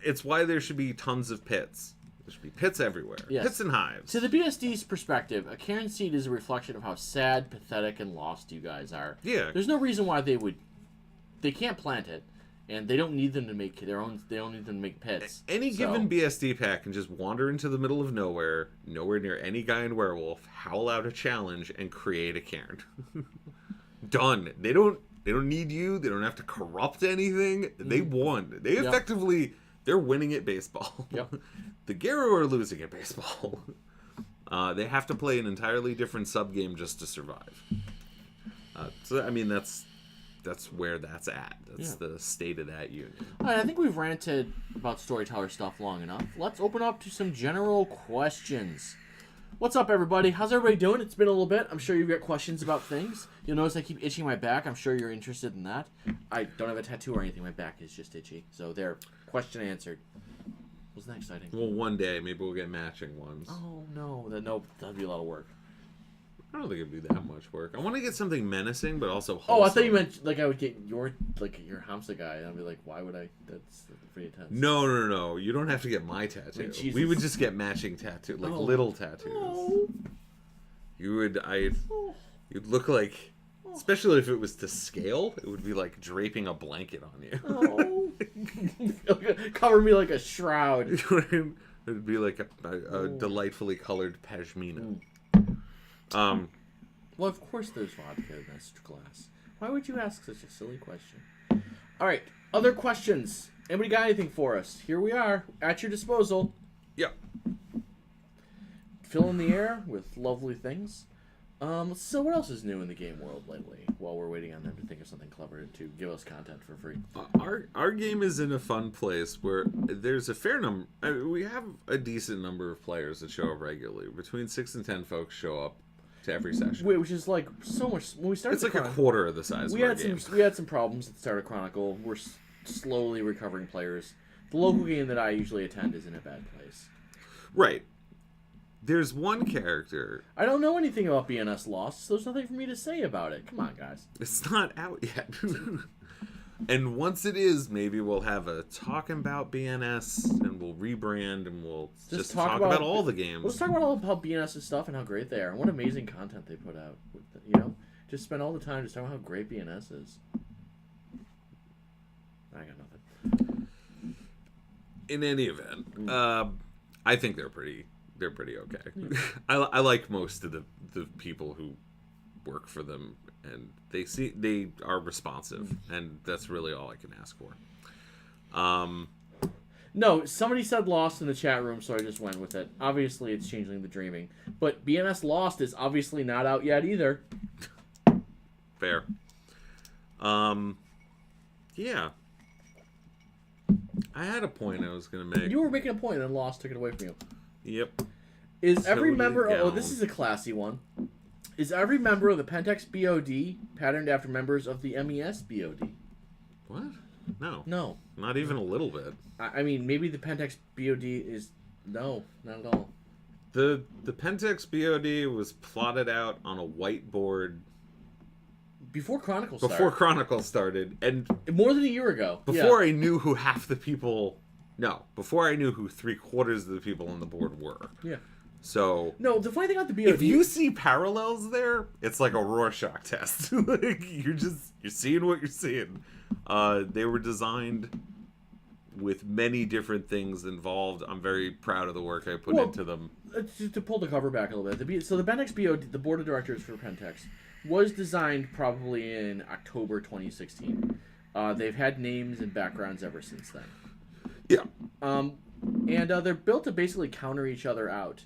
it's why there should be tons of pits. There should be pits everywhere.
Yes.
Pits and hives.
To the BSD's perspective, a Cairn seed is a reflection of how sad, pathetic, and lost you guys are.
Yeah.
There's no reason why they can't plant it, and they don't need them to make their own. They don't need them to make pits.
Any given BSD pack can just wander into the middle of nowhere near any guy in Werewolf, howl out a challenge, and create a cairn. Done. They don't need you. They don't have to corrupt anything. They won. They effectively... They're winning at baseball.
Yep.
The Garo are losing at baseball. They have to play an entirely different subgame just to survive. So I mean, that's where that's at. That's the state of that union.
All right, I think we've ranted about storyteller stuff long enough. Let's open up to some general questions. What's up, everybody? How's everybody doing? It's been a little bit. I'm sure you've got questions about things. You'll notice I keep itching my back. I'm sure you're interested in that. I don't have a tattoo or anything. My back is just itchy. So there, question answered. Wasn't that exciting?
Well, one day maybe we'll get matching ones.
Oh no, that'd be a lot of work.
I don't think it'd be that much work. I want to get something menacing, but also wholesome.
Oh, I thought you meant like I would get your Hamsa guy, and I'd be like, why would I? That's pretty intense.
No. You don't have to get my tattoo.
Wait, Jesus.
We would just get matching tattoo, like little tattoos.
Oh.
You'd look like, especially if it was to scale, it would be like draping a blanket on you.
Oh. Cover me like a shroud.
It'd be like a delightfully colored pashmina.
Well, of course there's vodka in this glass. Why would you ask such a silly question? All right, other questions. Anybody got anything for us? Here we are, at your disposal.
Yep.
Fill in the air with lovely things. So what else is new in the game world lately? While we're waiting on them to think of something clever to give us content for free.
Our game is in a fun place where there's a fair number. We have a decent number of players that show up regularly. Between 6 and 10 folks show up to every session.
Wait, which is like so much. When we started,
it's like a quarter of the size.
We had some problems at the start of Chronicle. We're slowly recovering players. The local game that I usually attend is in a bad place.
Right. There's one character.
I don't know anything about BNS Lost, so there's nothing for me to say about it. Come on, guys.
It's not out yet. And once it is, maybe we'll have a talking about BNS, and we'll rebrand, and we'll just talk about all the games.
Let's talk about all about BNS's stuff and how great they are, and what amazing content they put out. You know, just spend all the time just talking about how great BNS is. I got nothing.
In any event, I think they're pretty okay. I like most of the people who work for them, and they are responsive, and that's really all I can ask for.
No, somebody said Lost in the chat room, so I just went with it. Obviously, it's Changeling the Dreaming. But BNS Lost is obviously not out yet either.
Fair. Yeah. I had a point I was going to make.
You were making a point, and then Lost took it away from you.
Yep.
Is every member...
Gown.
Oh, this is a classy one. Is every member of the Pentex BOD patterned after members of the MES BOD?
What? No.
No.
Not even a little bit.
I mean, maybe the Pentex BOD is... No, not at all.
The Pentex BOD was plotted out on a whiteboard
Before Chronicles
started, and
more than a year ago.
Before I knew who half the people... No, before I knew who 3/4 of the people on the board were.
Yeah.
So...
No, the funny thing about the BOD...
If you see parallels there, it's like a Rorschach test. Like, you're seeing what you're seeing. They were designed with many different things involved. I'm very proud of the work I put into them.
To pull the cover back a little bit, so the Pentex BOD, the board of directors for Pentex, was designed probably in October 2016. They've had names and backgrounds ever since then.
Yeah.
And they're built to basically counter each other out.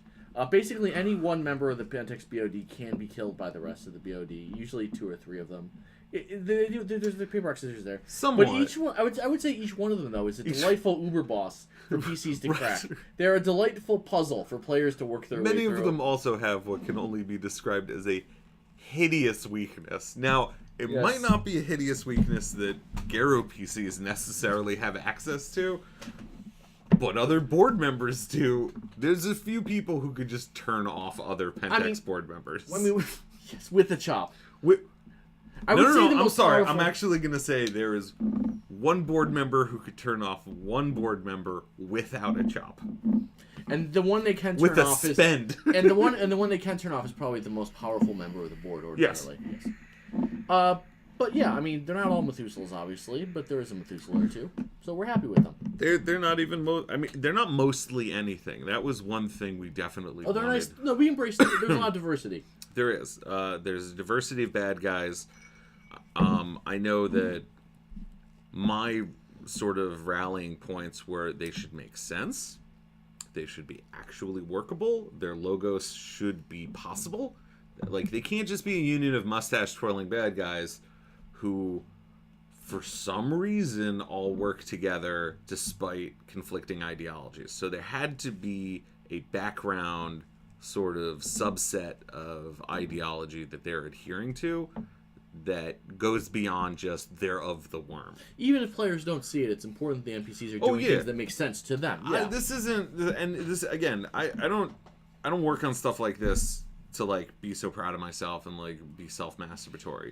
Basically, any one member of the Pentex BOD can be killed by the rest of the BOD. Usually 2 or 3 of them. There's the paper rock scissors there.
Somewhat.
But each one, I would say each one of them though is a delightful Uber boss for PCs to crack. They're a delightful puzzle for players to work their way through.
Many of them also have what can only be described as a hideous weakness. Now, it might not be a hideous weakness that Garo PCs necessarily have access to, but other board members do. There's a few people who could just turn off other Pentex board members.
I mean, yes, with the chop.
I'm sorry. I'm actually going to say there is one board member who could turn off one board member without a chop.
And the one they can turn
with a
off
spend.
and the one they can turn off is probably the most powerful member of the board ordinarily. Yes. But yeah, I mean, they're not all Methuselahs, obviously, but there is a Methuselah or two, so we're happy with them.
They're not even they're not mostly anything. That was one thing we definitely
they're
wanted.
nice. No, we embrace it. There's a lot of diversity.
There is. There's a diversity of bad guys. I know that my sort of rallying points were they should make sense. They should be actually workable. Their logos should be possible. Like, they can't just be a union of mustache-twirling bad guys who, for some reason, all work together despite conflicting ideologies. So there had to be a background sort of subset of ideology that they're adhering to that goes beyond just they're of the worm.
Even if players don't see it, it's important the NPCs are doing things that make sense to them. Yeah.
This isn't, and this again, I don't work on stuff like this to like be so proud of myself and like be self-masturbatory.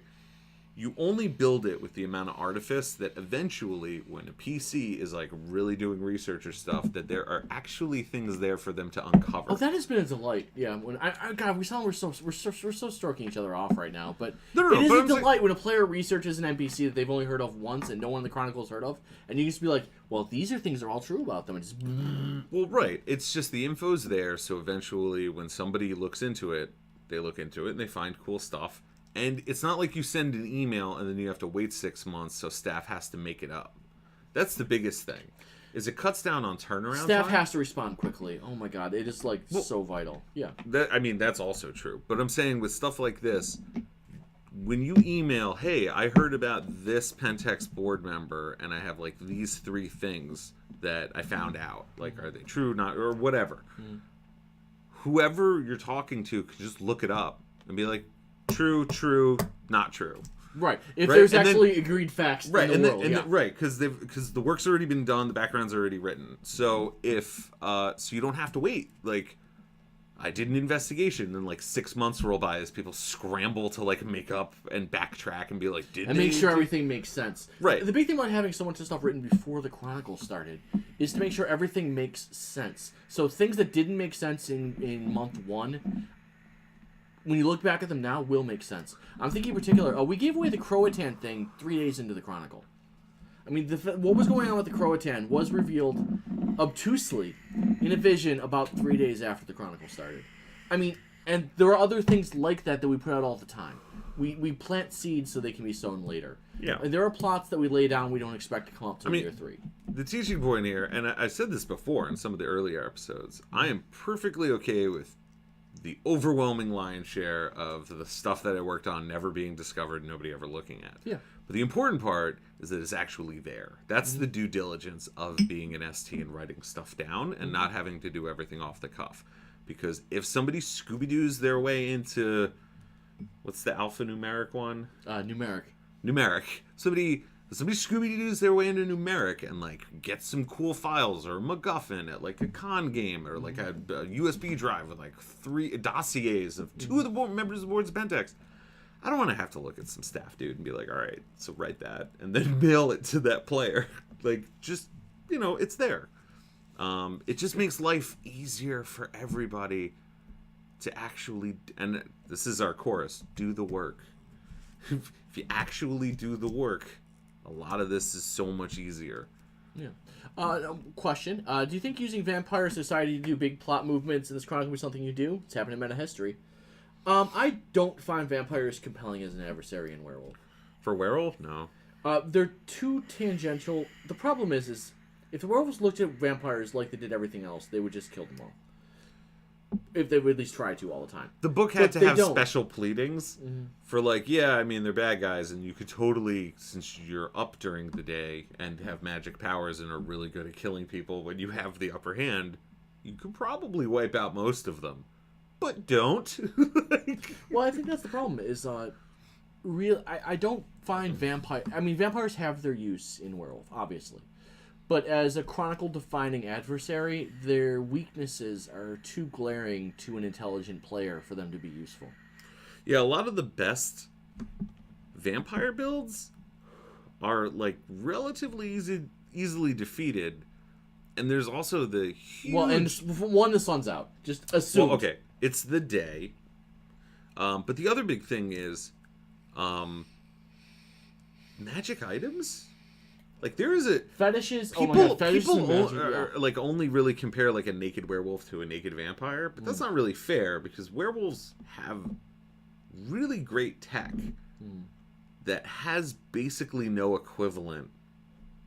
You only build it with the amount of artifice that eventually, when a PC is like really doing research or stuff, that there are actually things there for them to uncover.
Oh, that has been a delight. Yeah, when God, we're so stroking each other off right now. But
no,
it is a delight when a player researches an NPC that they've only heard of once and no one in the Chronicles heard of, and you just be like, well, these are things that are all true about them. And just
well, right. It's just the info's there, so eventually, when somebody looks into it, they look into it and they find cool stuff. And it's not like you send an email and then you have to wait 6 months so staff has to make it up. That's the biggest thing. Is it cuts down on turnaround
Staff
time.
has to respond quickly. Oh my God, it is like so vital. Yeah.
That's also true. But I'm saying with stuff like this, when you email, hey, I heard about this Pentex board member and I have like these 3 things that I found out. Like, are they true, not, or whatever. Whoever you're talking to can just look it up and be like, true, not true.
Right. If there's actually agreed facts in the world.
Right, because the work's already been done, the background's already written. So so you don't have to wait. Like, I did an investigation, and like 6 months roll by as people scramble to like make up and backtrack and be like,
make sure everything makes sense.
Right.
The big thing about having so much stuff written before the Chronicles started is to make sure everything makes sense. So things that didn't make sense in month 1, when you look back at them now, will make sense. I'm thinking in particular, we gave away the Croatan thing 3 days into the Chronicle. I mean, what was going on with the Croatan was revealed obtusely in a vision about 3 days after the Chronicle started. I mean, and there are other things like that we put out all the time. We plant seeds so they can be sown later.
Yeah.
And there are plots that we lay down we don't expect to come up till year 3.
The teaching point here, and I said this before in some of the earlier episodes, I am perfectly okay with the overwhelming lion's share of the stuff that I worked on never being discovered, nobody ever looking at.
Yeah.
But the important part is that it's actually there. That's the due diligence of being an ST and writing stuff down and not having to do everything off the cuff. Because if somebody Scooby-Doos their way into, what's the alphanumeric one? Numeric. Somebody Scooby-Doos their way into numeric and like get some cool files or a MacGuffin at like a con game or like a USB drive with like 3 dossiers of 2 of the members of the board's Pentex. I don't want to have to look at some staff dude and be like, all right, so write that and then mail it to that player. Like, just, it's there. It just makes life easier for everybody to actually, and this is our chorus, do the work. If you actually do the work, a lot of this is so much easier.
Yeah. Question. Do you think using Vampire Society to do big plot movements in this chronicle is something you do? It's happened in meta history. I don't find vampires compelling as an adversary in Werewolf.
For Werewolf? No.
They're too tangential. The problem is if the Werewolves looked at vampires like they did everything else, they would just kill them all. If they would at least try to all the time.
The book had to have special pleadings for they're bad guys, and you could totally, since you're up during the day and have magic powers and are really good at killing people, when you have the upper hand, you could probably wipe out most of them. But don't.
Well, I think that's the problem, is I don't find vampires have their use in Werewolf, obviously. But as a chronicle-defining adversary, their weaknesses are too glaring to an intelligent player for them to be useful.
Yeah, a lot of the best vampire builds are, like, relatively easily defeated. And there's also the huge...
Well, and the sun's out. Just assume.
Well, okay. It's the day. But the other big thing is magic items? Like, there is a...
Fetishes?
Fetishes only really compare, like, a naked werewolf to a naked vampire. But that's not really fair, because werewolves have really great tech that has basically no equivalent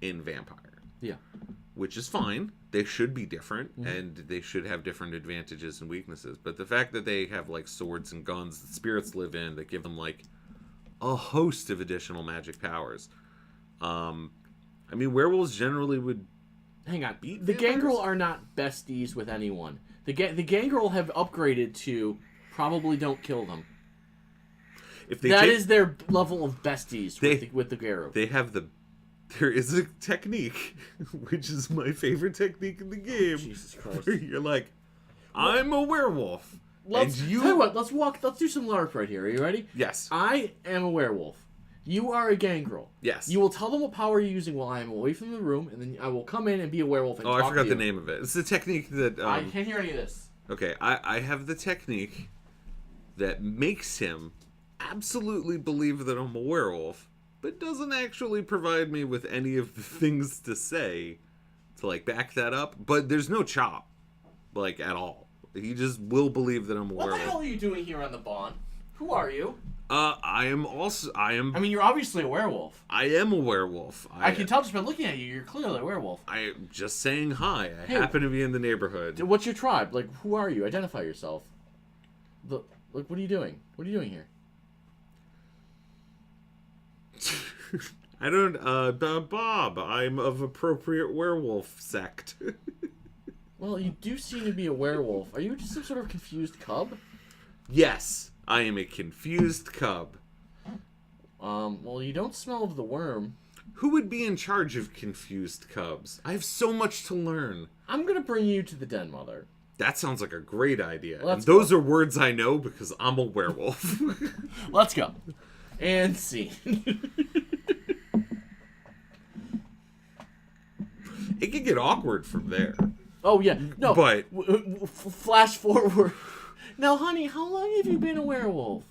in vampire.
Yeah.
Which is fine. They should be different, and they should have different advantages and weaknesses. But the fact that they have, like, swords and guns that spirits live in, that give them, like, a host of additional magic powers. Werewolves generally would...
Hang on.
Beat
the
vampires?
Gangrel are not besties with anyone. The Gangrel have upgraded to probably don't kill them. That is their level of besties with the Gangrel.
They have There is a technique, which is my favorite technique in the game.
Jesus Christ.
Where you're like, I'm a werewolf.
Let's do some LARP right here. Are you ready?
Yes.
I am a werewolf. You are a Gangrel.
Yes.
You will tell them what power you're using while I am away from the room, and then I will come in and be a werewolf and talk to you.
I forgot the name of it. It's the technique that...
I can't hear any of this.
Okay, I have the technique that makes him absolutely believe that I'm a werewolf, but doesn't actually provide me with any of the things to say to, like, back that up. But there's no chop, like, at all. He just will believe that I'm a werewolf.
What the hell are you doing here on the Bond? Who are you?
I am...
you're obviously a werewolf.
I am a werewolf.
I can tell just by looking at you, you're clearly a werewolf.
I'm just saying hi. I happen to be in the neighborhood.
What's your tribe? Like, who are you? Identify yourself. What are you doing? What are you doing here?
I don't... Bob, I'm of appropriate werewolf sect.
Well, you do seem to be a werewolf. Are you just some sort of confused cub?
Yes. I am a confused cub.
Well, you don't smell of the worm.
Who would be in charge of confused cubs? I have so much to learn.
I'm gonna bring you to the den, Mother.
That sounds like a great idea.
And
those are words I know because I'm a werewolf.
Let's go. And see.
It could get awkward from there.
Oh, yeah. No,
but...
Flash forward. Now, honey, how long have you been a werewolf?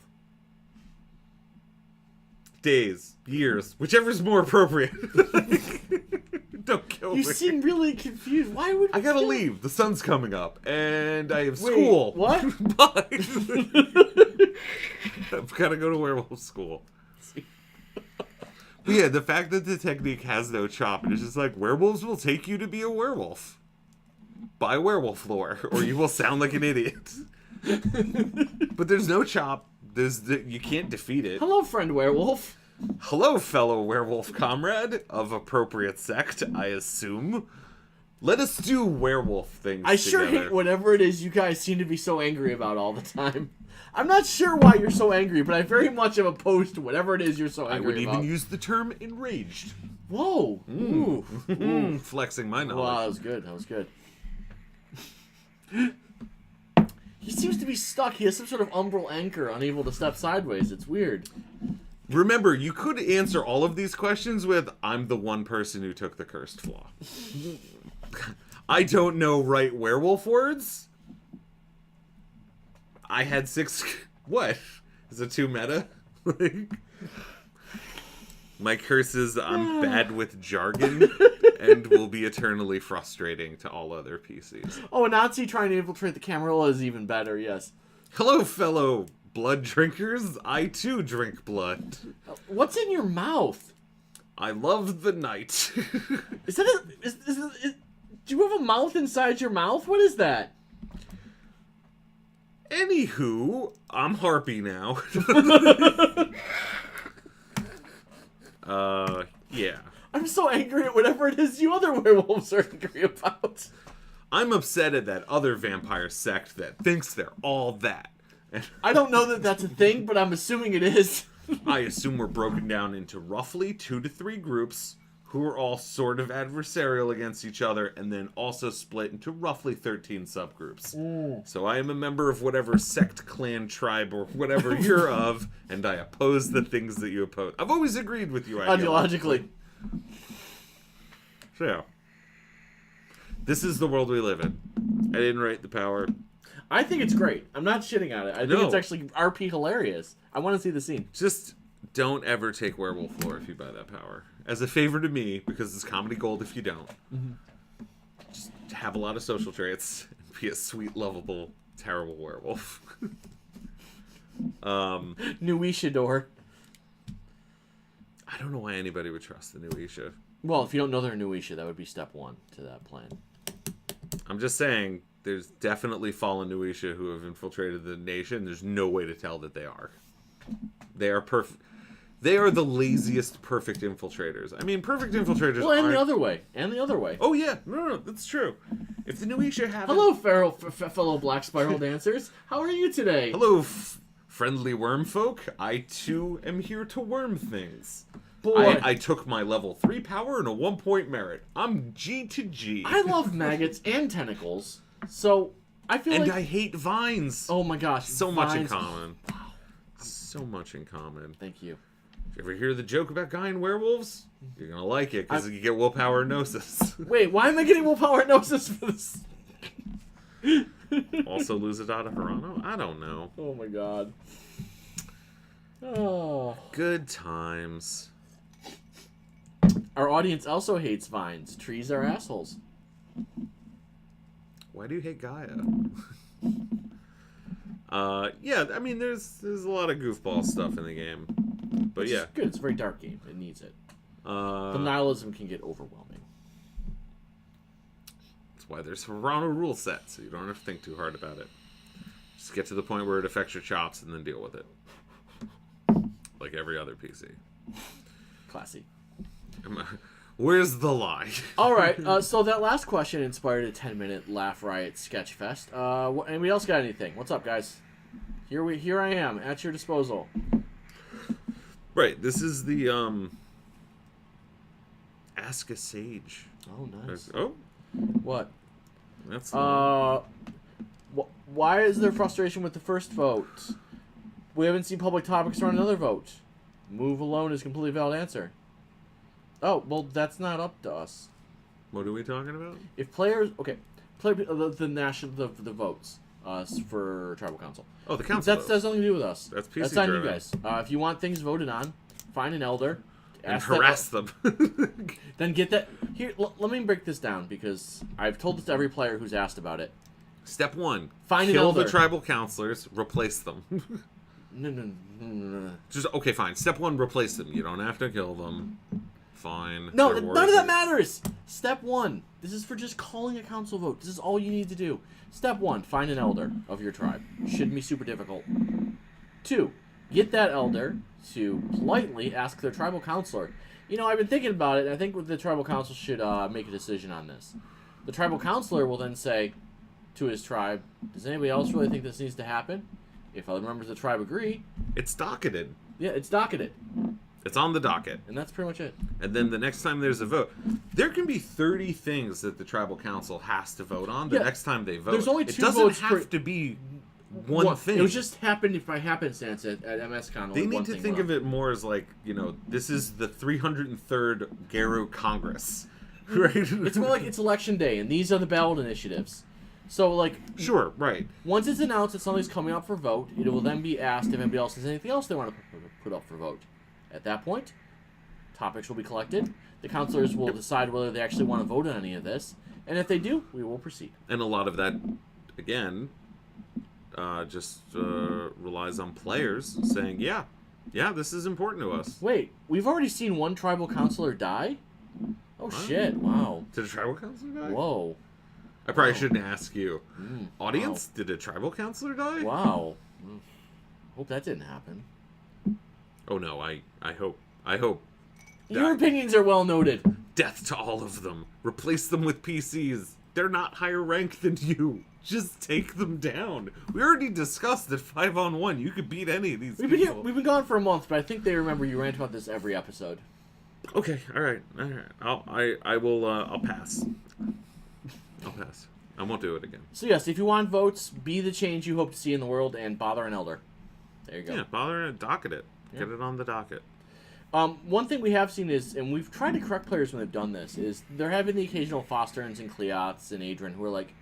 Days, years, whichever's more appropriate. Don't kill me.
You seem really confused. Why would
I gotta leave. The sun's coming up, and I have school.
What?
Bye. I've got to go to werewolf school. But yeah, the fact that the technique has no chop, and it's just like, werewolves will take you to be a werewolf. Buy werewolf lore, or you will sound like an idiot. But there's no chop. You can't defeat it.
Hello, friend werewolf.
Hello, fellow werewolf comrade of appropriate sect, I assume. Let us do werewolf things
I sure
together.
hate whatever it is you guys seem to be so angry about all the time. I'm not sure why you're so angry, but I very much am opposed to whatever it is you're so angry
I would
about.
even use the term enraged.
Whoa. Ooh. Ooh.
Flexing my knowledge.
Wow, that was good. That was good. He seems to be stuck. He has some sort of umbral anchor, unable to step sideways. It's weird.
Remember, you could answer all of these questions with, I'm the one person who took the cursed flaw. I don't know right werewolf words. I had 6... What? Is it too meta? My curse is I'm bad with jargon and will be eternally frustrating to all other PCs.
Oh, a Nazi trying to infiltrate the Camarilla is even better, yes.
Hello, fellow blood drinkers. I too drink blood.
What's in your mouth?
I love the night.
Is that a... do you have a mouth inside your mouth? What is that?
Anywho, I'm Harpy now. Yeah.
I'm so angry at whatever it is you other werewolves are angry about.
I'm upset at that other vampire sect that thinks they're all that.
I don't know that that's a thing, but I'm assuming it is.
I assume we're broken down into roughly 2 to 3 groups who are all sort of adversarial against each other, and then also split into roughly 13 subgroups. So I am a member of whatever sect, clan, tribe, or whatever you're of, and I oppose the things that you oppose. I've always agreed with you
Ideologically.
So yeah. This is the world we live in. I didn't write the power.
I think it's great. I'm not shitting on it. I think it's actually RP hilarious. I want to see the scene.
Just don't ever take werewolf lore if you buy that power. As a favor to me, because it's comedy gold if you don't. Just have a lot of social traits and be a sweet, lovable, terrible werewolf.
New Ishidor.
I don't know why anybody would trust the new Isha.
Well, if you don't know they're New Isha, that would be step 1 to that plan.
I'm just saying, there's definitely fallen new Isha who have infiltrated the nation. There's no way to tell that they are. They are perfect. They are the laziest perfect infiltrators. I mean, perfect infiltrators
Well, and
aren't...
the other way. And the other way.
Oh, yeah. No, that's true. If the new Isha haven't...
Hello, fellow Black Spiral dancers. How are you today?
Hello, friendly worm folk. I, too, am here to worm things.
Boy.
I took my level 3 power and a 1-point merit. I'm G to G.
I love maggots and tentacles. So, I feel like...
And I hate vines.
Oh my gosh.
So much in
vines.
common.
Wow.
So much in common.
Thank you.
Did you ever hear the joke about Guy and werewolves? You're gonna like it, because you get willpower gnosis.
Wait, why am I getting willpower gnosis for this?
Also lose a dot of Hirano? I don't know.
Oh my god. Oh.
Good times.
Our audience also hates vines. Trees are assholes.
Why do you hate Gaia? Yeah, I mean, there's a lot of goofball stuff in the game. But yeah.
It's good. It's a very dark game. It needs it. The nihilism can get overwhelming.
That's why there's a Hirano rule set, so you don't have to think too hard about it. Just get to the point where it affects your chops and then deal with it. Like every other PC.
Classy.
Where's the lie?
All right. So that last question inspired a 10-minute laugh riot sketch fest. Anybody else got anything? What's up, guys? Here I am at your disposal.
Right. This is the Ask a Sage.
Oh, nice.
Oh,
What?
that's
Why is there frustration with the first vote? We haven't seen public topics around another vote. Move alone is a completely valid answer. Oh, well, that's not up to us.
What are we talking about?
If players... Okay. The votes for Tribal Council.
Oh, the council.
That's nothing to do with us.
That's PC
That's on you
driven.
guys. If you want things voted on, find an elder.
And harass them.
Then get that... Here, let me break this down, because I've told this to every player who's asked about it.
Step 1.
Find an
kill
elder.
the tribal counselors. Replace them.
No.
Just, okay, fine. Step 1, replace them. You don't have to kill them. Fine.
No,
They're
none of that
worthless.
matters. Step 1. This is for just calling a council vote. This is all you need to do. Step 1, find an elder of your tribe. Shouldn't be super difficult. 2, get that elder to politely ask their tribal counselor. You know, I've been thinking about it, and I think the tribal council should make a decision on this. The tribal counselor will then say to his tribe, does anybody else really think this needs to happen? If other members of the tribe agree...
It's docketed.
Yeah, it's docketed.
It's on the docket.
And that's pretty much it.
And then the next time there's a vote, there can be 30 things that the tribal council has to vote on the next time they vote.
There's only
it
2
doesn't
votes
have to be one thing.
It was just happened by happenstance at MSCon.
They need to think of it more as like, you know, this is the 303rd Garo Congress. Right?
It's more like it's election day, and these are the ballot initiatives. So, like...
Sure, right.
Once it's announced that something's coming up for vote, it will then be asked if anybody else has anything else they want to put up for vote. At that point, topics will be collected. The councilors will decide whether they actually want to vote on any of this. And if they do, we will proceed.
And a lot of that, again, just relies on players saying, yeah, this is important to us.
Wait, we've already seen one tribal councilor die? Oh, shit. Wow.
Did a tribal councilor die?
Whoa.
I probably shouldn't ask you. Audience,
wow.
Did a tribal councilor die?
Wow. Hope that didn't happen.
Oh no, I hope.
Your opinions are well noted.
Death to all of them. Replace them with PCs. They're not higher ranked than you. Just take them down. We already discussed that 5-on-1. You could beat any of these people.
We've been gone for a month, but I think they remember you rant about this every episode.
Okay, all right. I will. I'll pass. I'll pass. I won't do it again.
So yes, if you want votes, be the change you hope to see in the world, and bother an elder. There you go.
Yeah, bother and docket it. Get it on the docket.
One thing we have seen is, and we've tried to correct players when they've done this, is they're having the occasional Fosterns and Cleots and Adrian who are like,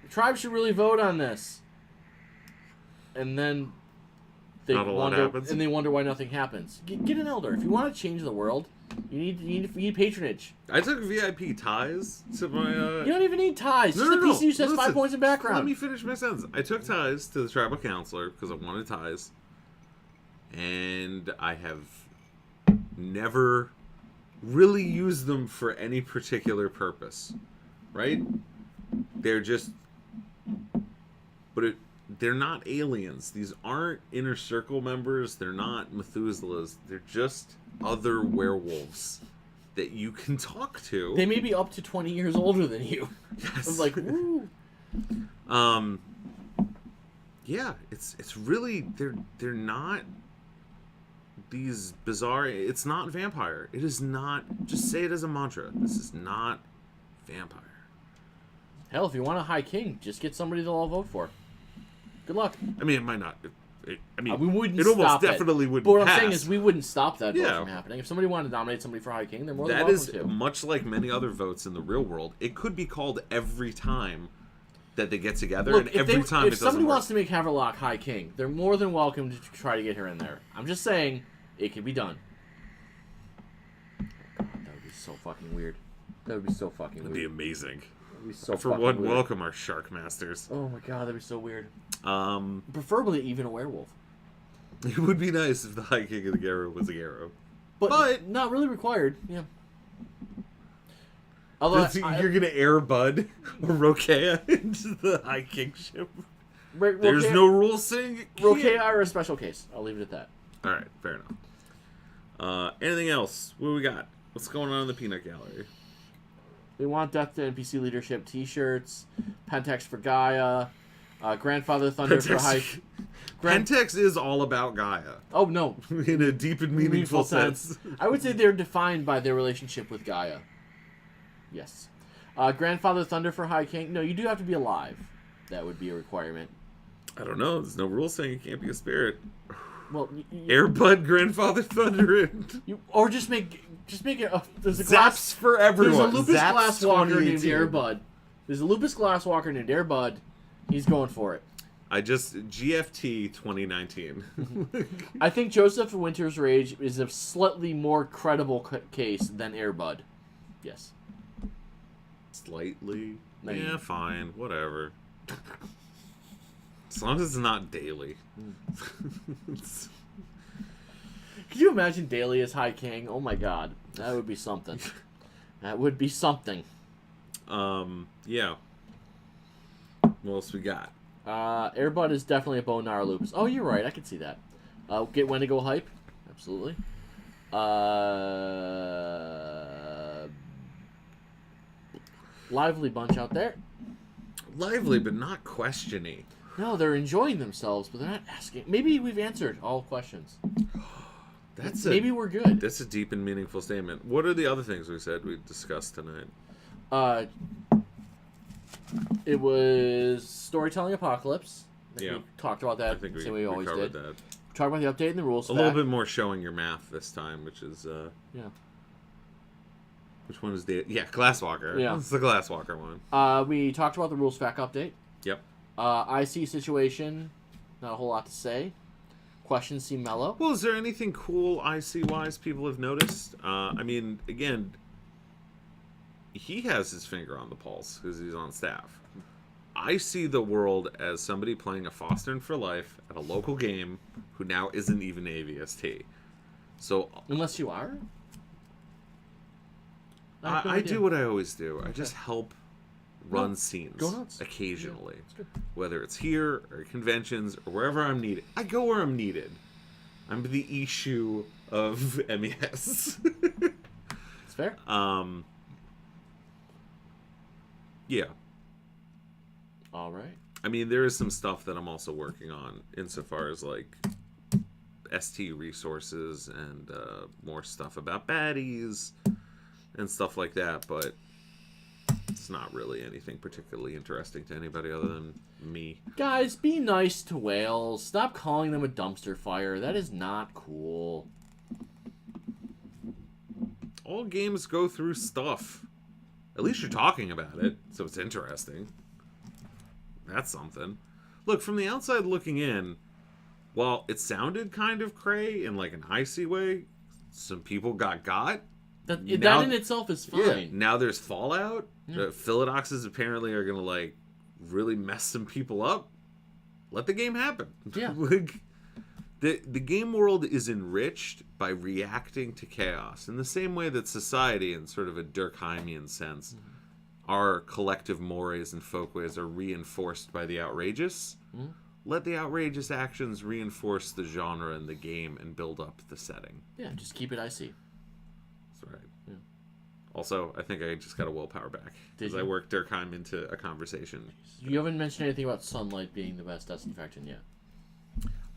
the tribe should really vote on this. And then they wonder why nothing happens. Get an elder. If you want to change the world, you need patronage.
I took VIP ties to my...
You don't even need ties. Just the PC just has 5 points in background.
Let me finish my sentence. I took ties to the tribal counselor because I wanted ties. And I have never really used them for any particular purpose. Right? They're just... they're not aliens. These aren't Inner Circle members. They're not Methuselahs. They're just other werewolves that you can talk to.
They may be up to 20 years older than you.
Yes.
I'm like, woo.
Yeah, it's really they're not these bizarre. It's not vampire. It is not. Just say it as a mantra. This is not vampire.
Hell, if you want a High King, just get somebody they'll all vote for. Good luck.
I mean, it might not.
We wouldn't
it almost
stop
definitely would.
But what I'm saying is, we wouldn't stop that vote
Yeah.
from happening. If somebody wanted to nominate somebody for High King, they're more than
That
welcome
is
to.
much like many other votes in the real world. It could be called every time that they get together,
Look,
and every time
if
it doesn't
somebody
work.
wants to make Haverlock High King, they're more than welcome to try to get her in there. I'm just saying, it can be done. God, that would be so fucking weird. That would be so fucking weird.
That'd be amazing.
That'd be so
For
fucking
one,
weird.
welcome our shark masters.
Oh my god, that'd be so weird.
Um,
Preferably even a werewolf.
It would be nice if the High King of the Garo was a Garo.
But not really required, yeah. Although
You're going to air Bud or Rokea into the High Kingship? There's no rule saying it can't.
Rokea are a special case. I'll leave it at that.
Alright, fair enough. Anything else? What do we got? What's going on in the peanut gallery?
We want Death to NPC Leadership t-shirts, Pentex for Gaia, Grandfather Thunder for High...
Pentex is all about Gaia.
Oh, no.
In a deep and meaningful sense.
I would say they're defined by their relationship with Gaia. Yes. Grandfather Thunder for High King. No, you do have to be alive. That would be a requirement.
I don't know. There's no rule saying you can't be a spirit.
Well,
Airbud Grandfather Thunder and...
Or just make it... there's a
Zaps for everyone.
There's a Lupus
Zaps
Glasswalker named
2018.
Airbud. There's a Lupus Glasswalker named Airbud. He's going for it.
GFT 2019.
I think Joseph Winter's Rage is a slightly more credible case than Airbud. Yes.
Slightly.
Maybe.
Yeah, fine. Whatever. As long as it's not daily.
Could you imagine daily as High King? Oh my god. That would be something. That would be something.
Yeah. What else we got?
Airbud is definitely a Bonar Loops. Oh, you're right. I can see that. Get Wendigo hype. Absolutely. Lively bunch out there.
Lively, but not questiony.
No, they're enjoying themselves, but they're not asking. Maybe we've answered all questions. Maybe we're good.
That's a deep and meaningful statement. What are the other things we said we discussed tonight?
It was Storytelling Apocalypse.
Yeah.
We talked about that.
I think
we always
covered
did.
that.
Talk about the update and the rules.
A little bit more showing your math this time, which is
yeah.
Which one is the Glasswalker?
Yeah,
it's the Glasswalker one.
We talked about the rules fact update.
Yep.
IC situation, not a whole lot to say. Questions seem mellow.
Well, is there anything cool IC-wise people have noticed? I mean, again, he has his finger on the pulse because he's on staff. I see the world as somebody playing a Fostering for Life at a local game who now isn't even AVST. So
unless you are?
I do what I always do. I just help run scenes
go nuts.
Occasionally.
Yeah,
whether it's here or conventions or wherever I'm needed. I go where I'm needed. I'm the issue of MES.
It's fair.
Yeah.
All right.
I mean, there is some stuff that I'm also working on insofar as like ST resources and more stuff about baddies and stuff like that, but it's not really anything particularly interesting to anybody other than me.
Guys, be nice to whales. Stop calling them a dumpster fire. That is not cool.
All games go through stuff. At least you're talking about it, so it's interesting. That's something. Look, from the outside looking in, while it sounded kind of cray in like an icy way, some people got.
That in itself is fine.
Yeah, now there's fallout. Yeah. Philodoxes apparently are gonna like really mess some people up. Let the game happen.
Yeah.
Like, the game world is enriched by reacting to chaos in the same way that society, in sort of a Durkheimian sense, our collective mores and folkways are reinforced by the outrageous. Let the outrageous actions reinforce the genre and the game and build up the setting.
Yeah, just keep it icy.
That's right.
Yeah.
Also, I think I just got a willpower back because I worked Durkheim into a conversation. You
haven't mentioned anything about sunlight being the best disinfectant yet.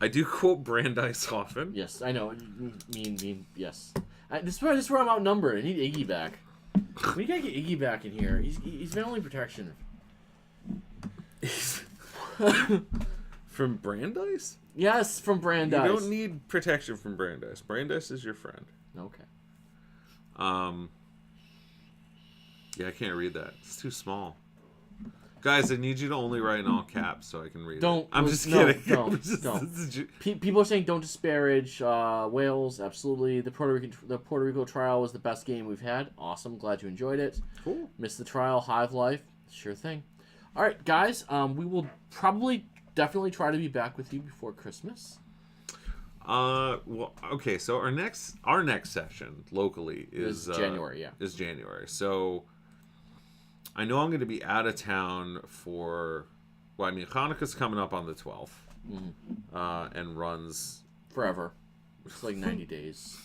I do quote Brandeis often.
Yes, I know. Yes. This is where I'm outnumbered. I need Iggy back. We gotta get Iggy back in here. He's my only protection.
From Brandeis?
Yes, from Brandeis.
You don't need protection from Brandeis. Brandeis is your friend.
Okay.
Yeah, I can't read that. It's too small. Guys, I need you to only write in all caps so I can read it. I'm just kidding.
Don't. People are saying don't disparage Wales. Absolutely. The Puerto Rico trial was the best game we've had. Awesome. Glad you enjoyed it.
Cool.
Missed the trial. Hive Life. Sure thing. All right, guys. We will definitely try to be back with you before Christmas.
Well, okay. So our next session locally is
January. Yeah.
Is January. So I know I'm going to be out of town for. Well, I mean, Hanukkah's coming up on the 12th, and runs
forever. It's like 90 days.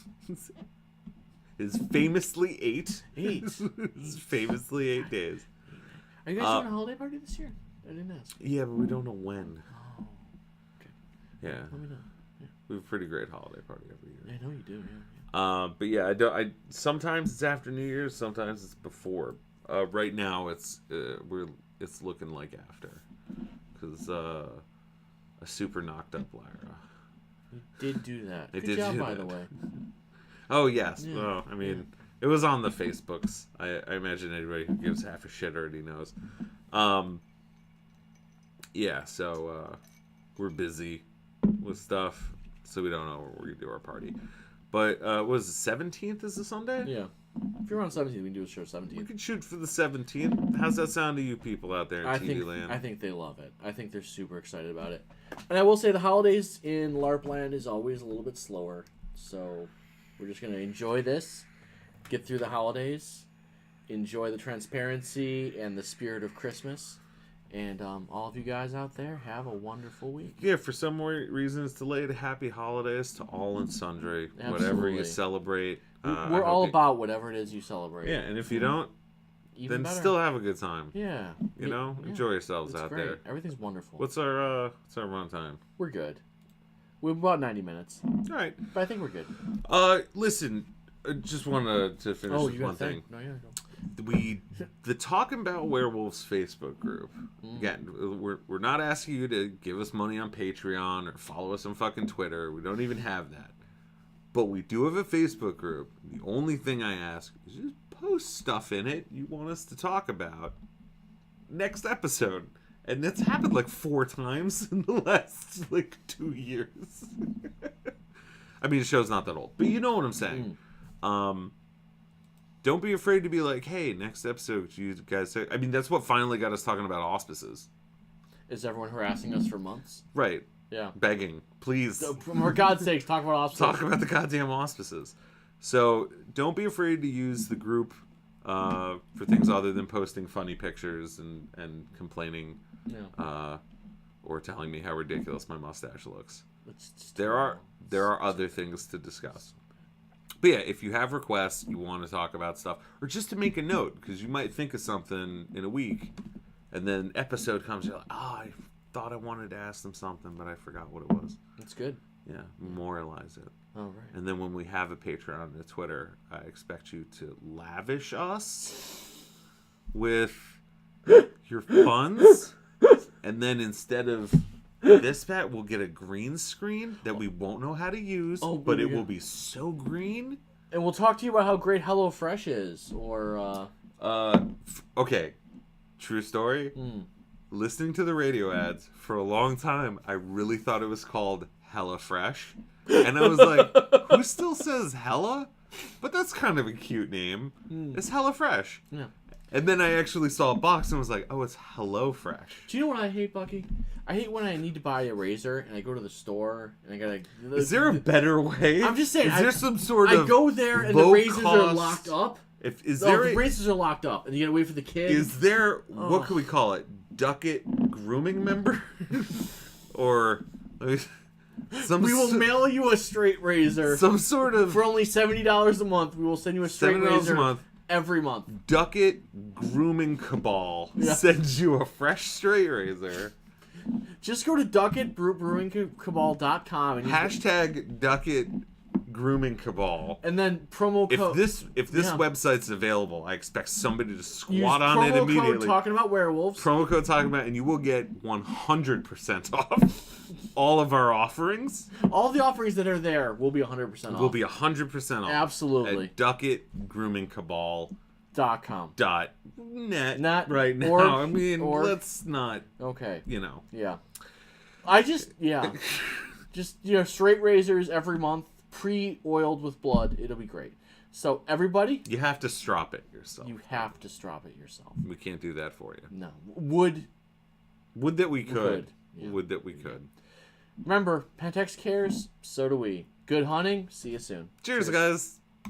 It's famously 8.
8.
It's famously 8 days.
Are you guys doing a holiday party this year? I didn't ask.
Yeah, but we don't know when.
Oh, okay.
Yeah.
Let me know. Yeah.
We have a pretty great holiday party every year.
I know you do. Yeah.
But yeah, I sometimes it's after New Year's, sometimes it's before. Right now, it's looking like after, because a super knocked up Lyra.
You did do that.
Good
job, by the way.
Oh yes.
Yeah.
Well, I mean, it was on the Facebooks. I imagine anybody who gives half a shit already knows. Yeah. So we're busy with stuff, so we don't know where we're gonna do our party. But was the 17th is the Sunday?
Yeah. If you're on 17th, we can do a show
We
17th.
could shoot for the 17th. How's that sound to you people out there in TV land?
I think they love it. I think they're super excited about it. And I will say the holidays in LARP land is always a little bit slower. So we're just going to enjoy this, get through the holidays, enjoy the transparency and the spirit of Christmas. And all of you guys out there, have a wonderful week.
Yeah, for some more reasons delayed, happy holidays to all and sundry.
Absolutely.
Whatever you celebrate.
We're all about whatever it is you celebrate.
Yeah, and if you don't,
Even
then
better.
still have a good time.
Yeah.
You know,
Yeah.
enjoy yourselves
It's
out
great.
there.
Everything's wonderful.
What's our run time?
We're good. We're about 90 minutes.
All right.
But I think we're good.
Listen, I just wanted to finish with one thing.
No, yeah, go.
The Talkin' About Werewolves Facebook group. Again, we're not asking you to give us money on Patreon or follow us on fucking Twitter. We don't even have that. But we do have a Facebook group. The only thing I ask is just post stuff in it you want us to talk about next episode. And that's happened like 4 times in the last 2 years. I mean, the show's not that old, but you know what I'm saying. Don't be afraid to be like, hey, next episode, you guys say... I mean, that's what finally got us talking about auspices.
Is everyone harassing us for months?
Right.
Yeah.
Begging. Please.
For God's sakes, talk about auspices.
Talk about the goddamn auspices. So, don't be afraid to use the group for things other than posting funny pictures and complaining or telling me how ridiculous my mustache looks. There are other things to discuss. But yeah, if you have requests, you want to talk about stuff, or just to make a note, because you might think of something in a week, and then episode comes, you're like, I thought I wanted to ask them something, but I forgot what it was.
That's good.
Yeah, memorialize it.
All right.
And then when we have a Patreon and a Twitter, I expect you to lavish us with your funds, and then instead of this bat, we'll get a green screen that we won't know how to use, but it will be so green.
And we'll talk to you about how great HelloFresh is, or
okay, true story. Listening to the radio ads for a long time, I really thought it was called HelloFresh, and I was like, who still says Hella? But that's kind of a cute name. It's HelloFresh.
Yeah.
And then I actually saw a box and was like, oh, it's HelloFresh.
Do you know what I hate, Bucky? I hate when I need to buy a razor and I go to the store and I gotta...
Is there a better way?
I'm just saying.
Is there some sort of
I go there and the razors are locked up. The razors are locked up and you gotta wait for the kid.
Is there... What could we call it? Ducat grooming member? Or... we
will mail you a straight razor.
Some sort of...
For only $70 a month, we will send you a straight razor
a month.
Every month.
Ducatgroomingcabal sends you a fresh straight razor.
Just go to Ducatgroomingcabal.com and
hashtag Ducatgroomingcabal.
And then promo code.
If this website's available, I expect somebody to squat on it immediately.
Promo code Talking About Werewolves.
Promo code Talking About, and you will get 100% off all of our offerings.
All the offerings that are there will be 100% off.
Will be 100% off.
Absolutely.
At Ducatgroomingcabal.com. .net.
Not
right now. I mean, let's not.
Okay.
You know.
Yeah. Just straight razors every month, pre-oiled with blood. It'll be great. So everybody,
you have to strop it yourself.
You have to strop it yourself.
We can't do that for you.
No. Would
that we could.
Yeah.
Would that we could.
Remember, Pentex cares, so do we. Good hunting. See you soon.
Cheers. Guys.